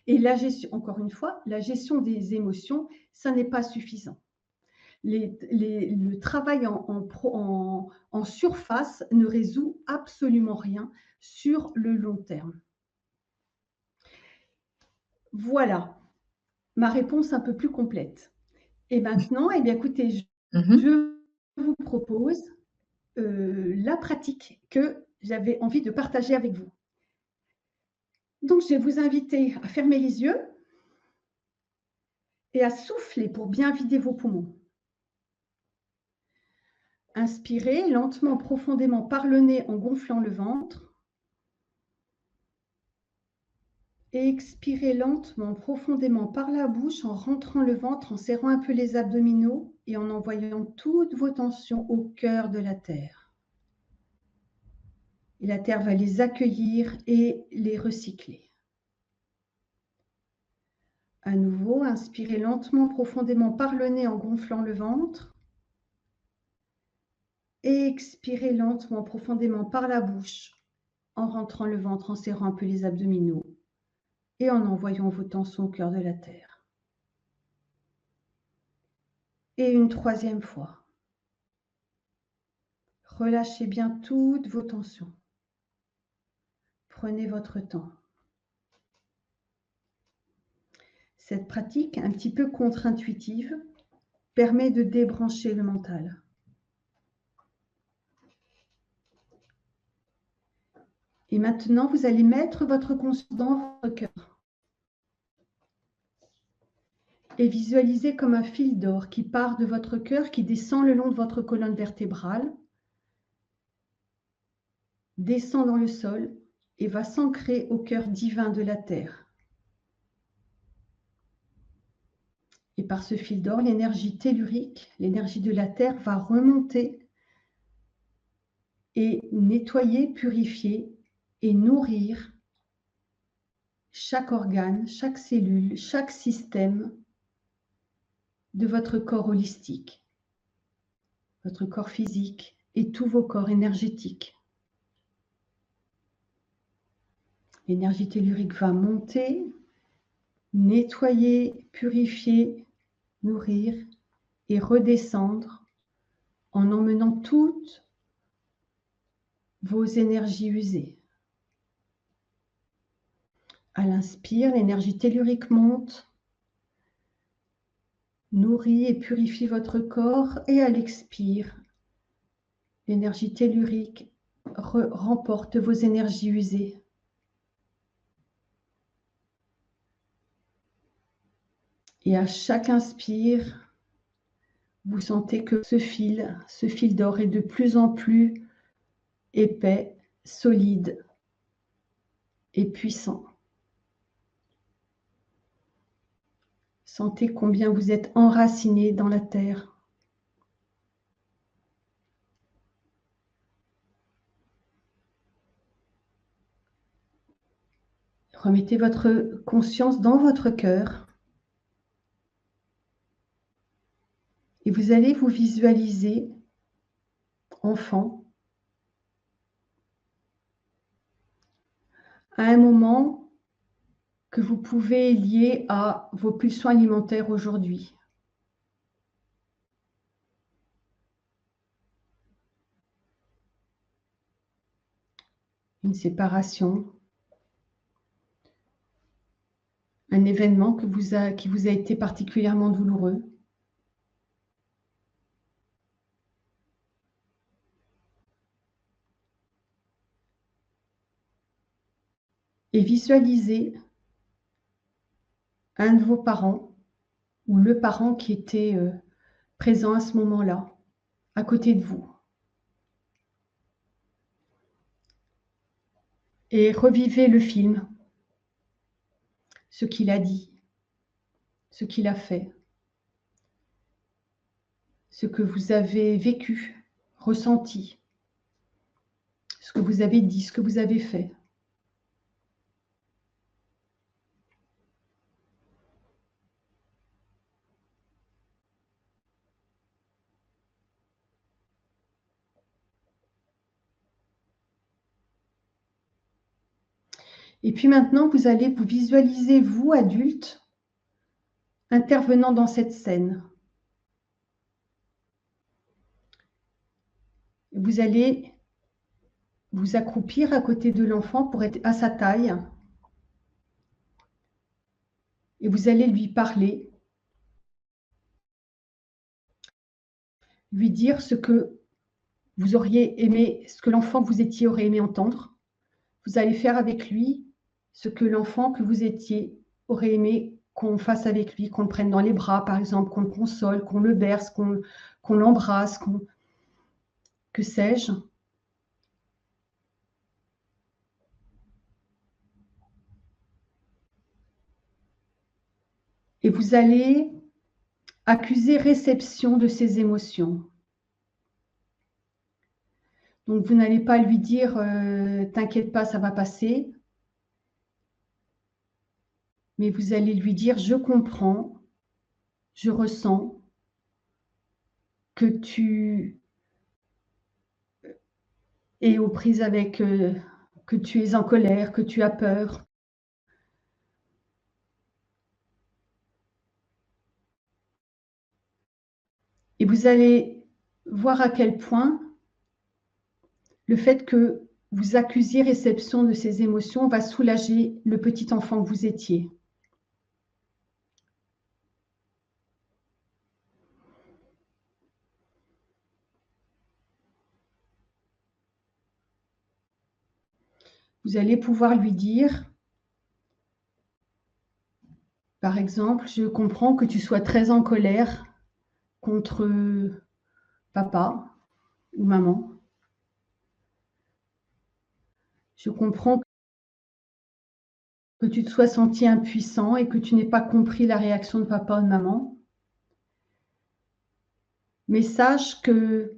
Et la gestion, encore une fois, la gestion des émotions, ça n'est pas suffisant. Le travail en surface ne résout absolument rien sur le long terme. Voilà ma réponse un peu plus complète. Et maintenant, eh bien, écoutez, je vous propose la pratique que j'avais envie de partager avec vous. Donc, je vais vous inviter à fermer les yeux et à souffler pour bien vider vos poumons. Inspirez lentement, profondément par le nez en gonflant le ventre. Et expirez lentement, profondément par la bouche en rentrant le ventre, en serrant un peu les abdominaux et en envoyant toutes vos tensions au cœur de la terre. Et la terre va les accueillir et les recycler. À nouveau, inspirez lentement, profondément par le nez en gonflant le ventre. Et expirez lentement, profondément par la bouche en rentrant le ventre, en serrant un peu les abdominaux et en envoyant vos tensions au cœur de la terre. Et une troisième fois. Relâchez bien toutes vos tensions. Prenez votre temps. Cette pratique, un petit peu contre-intuitive, permet de débrancher le mental. Et maintenant, vous allez mettre votre conscience dans votre cœur. et visualisez comme un fil d'or qui part de votre cœur, qui descend le long de votre colonne vertébrale, descend dans le sol et va s'ancrer au cœur divin de la Terre. Et par ce fil d'or, l'énergie tellurique, l'énergie de la Terre va remonter et nettoyer, purifier et nourrir chaque organe, chaque cellule, chaque système de votre corps holistique, votre corps physique et tous vos corps énergétiques. L'énergie tellurique va monter, nettoyer, purifier, nourrir et redescendre en emmenant toutes vos énergies usées. À l'inspire, l'énergie tellurique monte, nourrit et purifie votre corps, et à l'expire, l'énergie tellurique remporte vos énergies usées. Et à chaque inspire, vous sentez que ce fil d'or est de plus en plus épais, solide et puissant. Sentez combien vous êtes enraciné dans la terre. Remettez votre conscience dans votre cœur et vous allez vous visualiser enfant à un moment que vous pouvez lier à vos pulsions alimentaires aujourd'hui. Une séparation, un événement qui vous a été particulièrement douloureux. Et visualisez un de vos parents ou le parent qui était présent à ce moment-là, à côté de vous. Et revivez le film, ce qu'il a dit, ce qu'il a fait, ce que vous avez vécu, ressenti, ce que vous avez dit, ce que vous avez fait. Et puis maintenant, vous allez vous visualiser, vous, adulte, intervenant dans cette scène. Vous allez vous accroupir à côté de l'enfant pour être à sa taille. Et vous allez lui parler, lui dire ce que vous auriez aimé, ce que l'enfant que vous étiez aurait aimé entendre. Vous allez faire avec lui ce que l'enfant que vous étiez aurait aimé qu'on fasse avec lui, qu'on le prenne dans les bras, par exemple, qu'on le console, qu'on le berce, qu'on l'embrasse, que sais-je. Et vous allez accuser réception de ses émotions. Donc, vous n'allez pas lui dire « t'inquiète pas, ça va passer », mais vous allez lui dire « je comprends, je ressens que tu es aux prises avec, que tu es en colère, que tu as peur. » Et vous allez voir à quel point le fait que vous accusiez réception de ces émotions va soulager le petit enfant que vous étiez. Vous allez pouvoir lui dire Par exemple, je comprends que tu sois très en colère contre papa ou maman. Je comprends que tu te sois senti impuissant et que tu n'aies pas compris la réaction de papa ou de maman. Mais sache que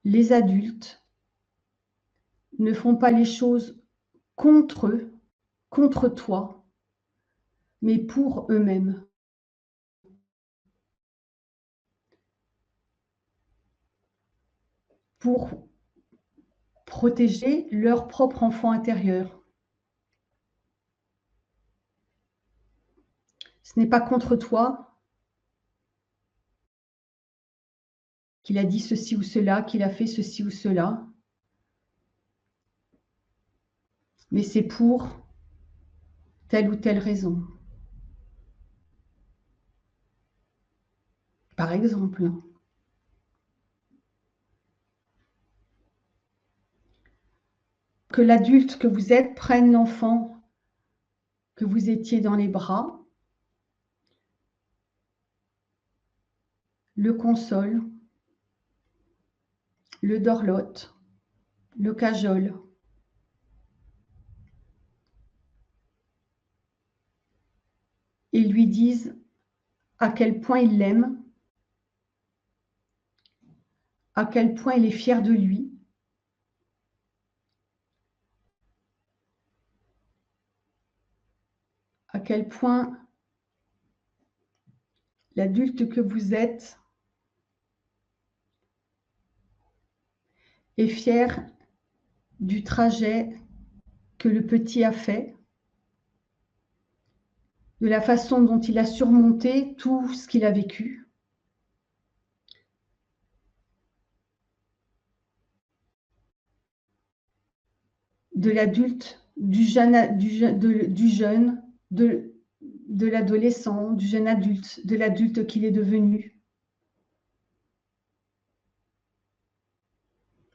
les adultes ne font pas les choses contre eux, contre toi, mais pour eux-mêmes, pour protéger leur propre enfant intérieur. Ce n'est pas contre toi qu'il a dit ceci ou cela, qu'il a fait ceci ou cela, mais c'est pour telle ou telle raison. Par exemple, que l'adulte que vous êtes prenne l'enfant que vous étiez dans les bras, le console, le dorlote, le cajole, et lui dise à quel point il l'aime, à quel point il est fier de lui, à quel point l'adulte que vous êtes est fier du trajet que le petit a fait, de la façon dont il a surmonté tout ce qu'il a vécu, de l'adulte, du jeune, de l'adolescent, du jeune adulte, de l'adulte qu'il est devenu,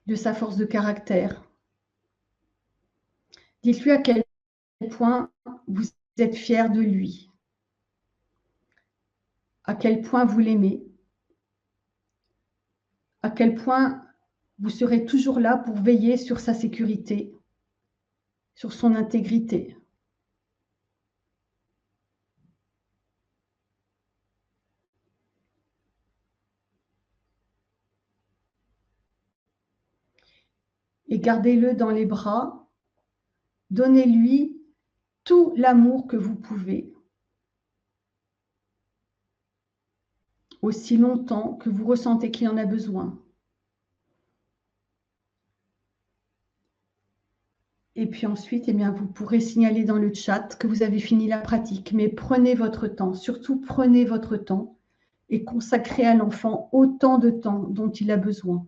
de sa force de caractère. Dites-lui à quel point vous êtes fier de lui, à quel point vous l'aimez, à quel point vous serez toujours là pour veiller sur sa sécurité, sur son intégrité. Et gardez-le dans les bras, donnez-lui tout l'amour que vous pouvez, aussi longtemps que vous ressentez qu'il en a besoin. Et puis ensuite, eh bien, vous pourrez signaler dans le chat que vous avez fini la pratique. Mais prenez votre temps, surtout prenez votre temps et consacrez à l'enfant autant de temps dont il a besoin.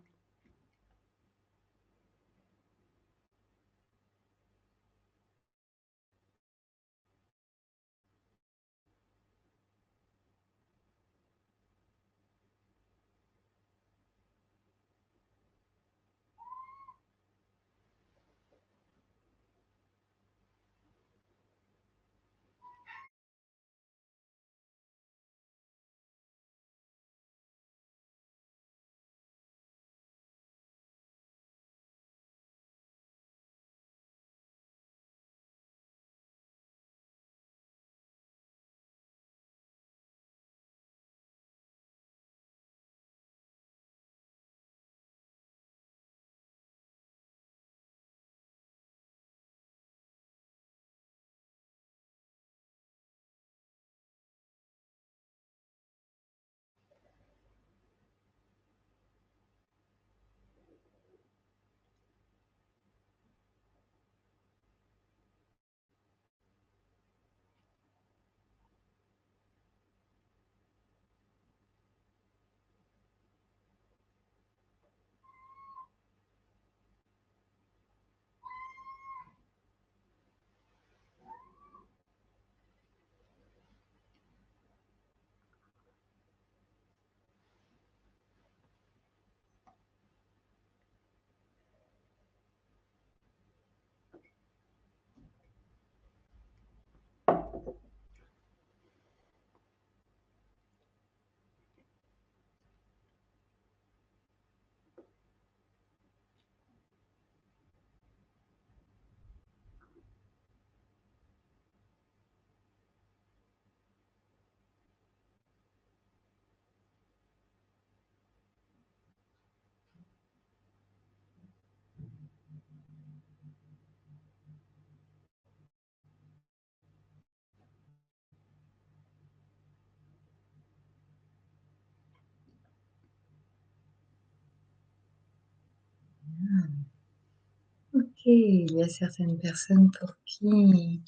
il y a certaines personnes pour qui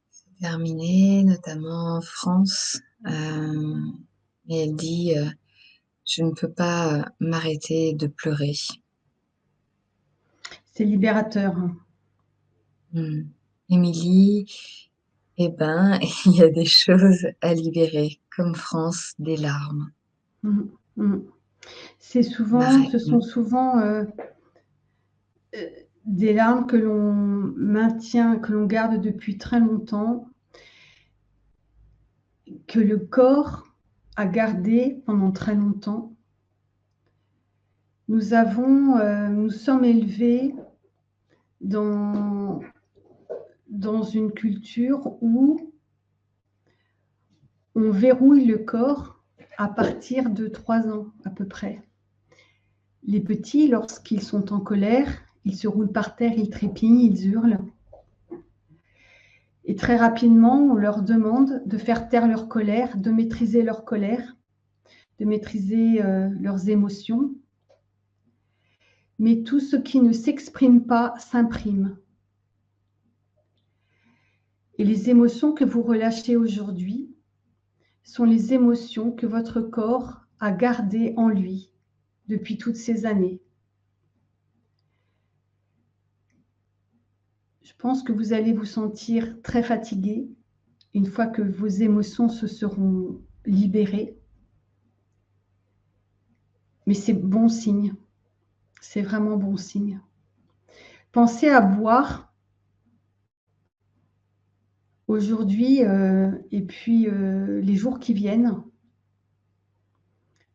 c'est terminé, notamment en France, et elle dit, «Je ne peux pas, m'arrêter de pleurer». C'est libérateur, hein. Mmh. Émilie, eh ben, il y a des choses à libérer, comme France, des larmes. Mmh mh. Mmh. C'est souvent Marè ce sont souvent, des larmes que l'on maintient, que l'on garde depuis très longtemps, que le corps a gardé pendant très longtemps. Nous sommes élevés dans dans une culture où on verrouille le corps à partir de 3 ans à peu près. Les petits, lorsqu'ils sont en colère, ils se roulent par terre, ils trépignent, ils hurlent. Et très rapidement, on leur demande de faire taire leur colère, de maîtriser leur colère, de maîtriser leurs émotions. Mais tout ce qui ne s'exprime pas s'imprime. Et les émotions que vous relâchez aujourd'hui sont les émotions que votre corps a gardées en lui depuis toutes ces années. Je pense que vous allez vous sentir très fatigué une fois que vos émotions se seront libérées. Mais c'est bon signe, c'est vraiment bon signe. Pensez à boire aujourd'hui et puis les jours qui viennent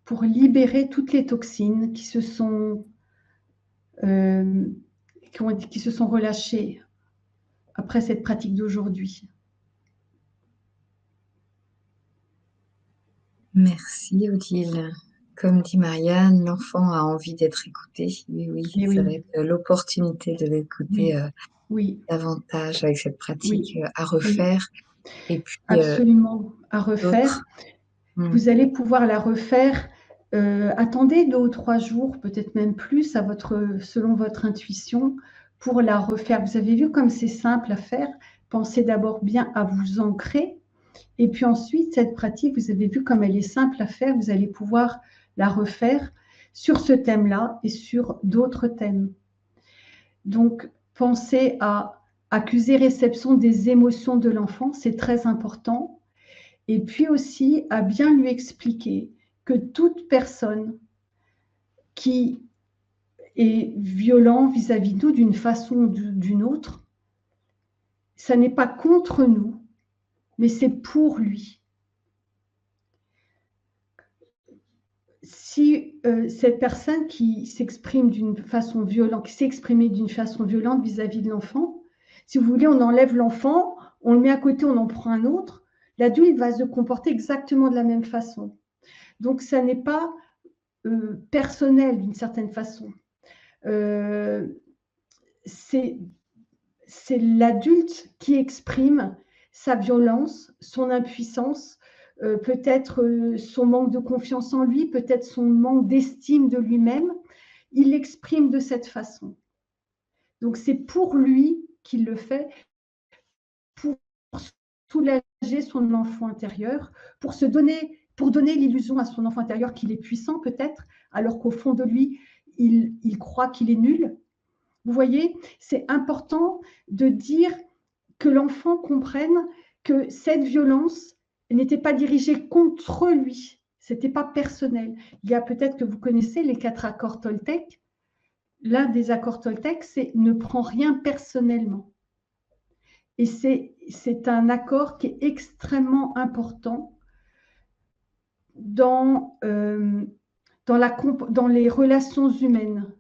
pour libérer toutes les toxines qui se sont, qui se sont relâchées après cette pratique d'aujourd'hui. Merci Odile. Comme dit Marianne, l'enfant a envie d'être écouté. Oui, oui, Mais ça va oui, être l'opportunité de l'écouter, oui, oui, davantage avec cette pratique, oui, à oui, refaire et puis, absolument à refaire. d'autres. Mmh. Vous allez pouvoir la refaire, attendez 2 ou 3 jours, peut-être même plus selon votre intuition pour la refaire. Vous avez vu comme c'est simple à faire? Pensez d'abord bien à vous ancrer et puis ensuite cette pratique, vous avez vu comme elle est simple à faire, vous allez pouvoir la refaire sur ce thème-là et sur d'autres thèmes. Donc pensez à accuser-réception des émotions de l'enfant, c'est très important. Et puis aussi à bien lui expliquer que toute personne qui est violent vis-à-vis de nous d'une façon ou d'une autre, ça n'est pas contre nous, mais c'est pour lui. Si cette personne qui s'exprime d'une façon violente, qui s'est exprimée d'une façon violente vis-à-vis de l'enfant, si vous voulez, on enlève l'enfant, on le met à côté, on en prend un autre, l'adulte va se comporter exactement de la même façon. Donc, ça n'est pas personnel d'une certaine façon. C'est l'adulte qui exprime sa violence, son impuissance, peut-être son manque de confiance en lui, peut-être son manque d'estime de lui-même. Il l'exprime de cette façon. Donc c'est pour lui qu'il le fait, pour soulager son enfant intérieur, pour donner l'illusion à son enfant intérieur qu'il est puissant peut-être, alors qu'au fond de lui, il croit qu'il est nul. Vous voyez, c'est important de dire que l'enfant comprenne que cette violence n'était pas dirigée contre lui, c'était pas personnel. Il y a peut-être que vous connaissez les 4 accords Toltec. L'un des accords Toltec, c'est ne prends rien personnellement. Et c'est un accord qui est extrêmement important dans, dans les relations humaines.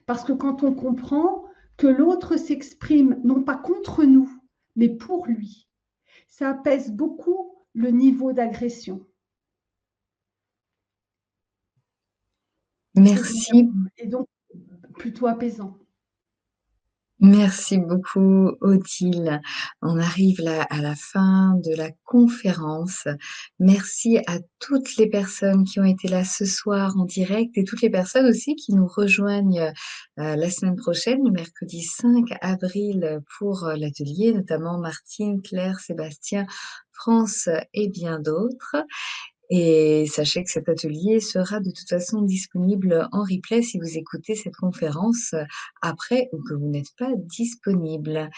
Parce que quand on comprend que l'autre s'exprime non pas contre nous, mais pour lui, ça apaise beaucoup le niveau d'agression. Merci, Et donc plutôt apaisant. Merci beaucoup, Odile. On arrive là à la fin de la conférence. Merci à toutes les personnes qui ont été là ce soir en direct et toutes les personnes aussi qui nous rejoignent la semaine prochaine, le mercredi 5 avril, pour l'atelier, notamment Martine, Claire, Sébastien, France et bien d'autres. Et sachez que cet atelier sera de toute façon disponible en replay si vous écoutez cette conférence après ou que vous n'êtes pas disponible.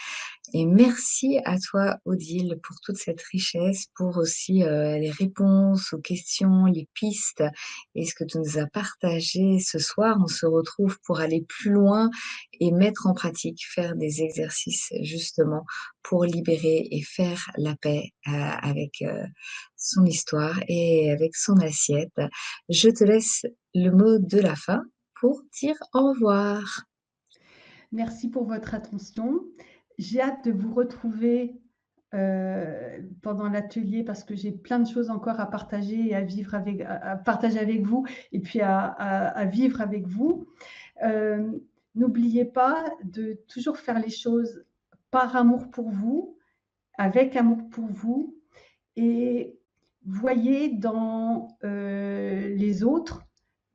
Et merci à toi, Odile, pour toute cette richesse, pour aussi les réponses aux questions, les pistes et ce que tu nous as partagé ce soir. On se retrouve pour aller plus loin et mettre en pratique, faire des exercices justement pour libérer et faire la paix avec son histoire et avec son assiette. Je te laisse le mot de la fin pour dire au revoir. Merci pour votre attention. J'ai hâte de vous retrouver pendant l'atelier parce que j'ai plein de choses encore à partager et à vivre à partager avec vous et puis à vivre avec vous. Euh, N'oubliez pas de toujours faire les choses par amour pour vous, avec amour pour vous et voyez dans les autres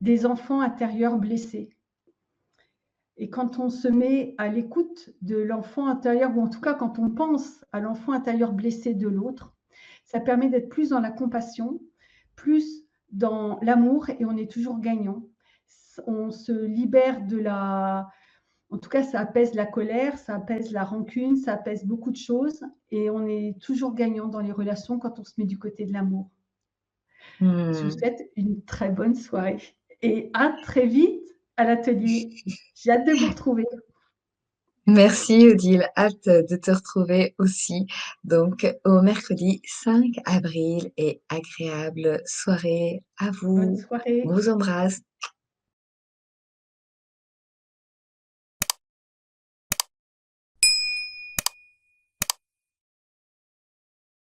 des enfants intérieurs blessés. Et quand on se met à l'écoute de l'enfant intérieur, ou en tout cas quand on pense à l'enfant intérieur blessé de l'autre, ça permet d'être plus dans la compassion, plus dans l'amour, et on est toujours gagnant. On se libère de la... En tout cas, ça apaise la colère, ça apaise la rancune, ça apaise beaucoup de choses, et on est toujours gagnant dans les relations quand on se met du côté de l'amour. Je vous Hmm. souhaite une très bonne soirée et à très vite à l'atelier. J'ai hâte de vous retrouver. Merci Odile, hâte de te retrouver aussi. Donc au mercredi 5 avril et agréable soirée à Bonne vous. On soirée. vous embrasse.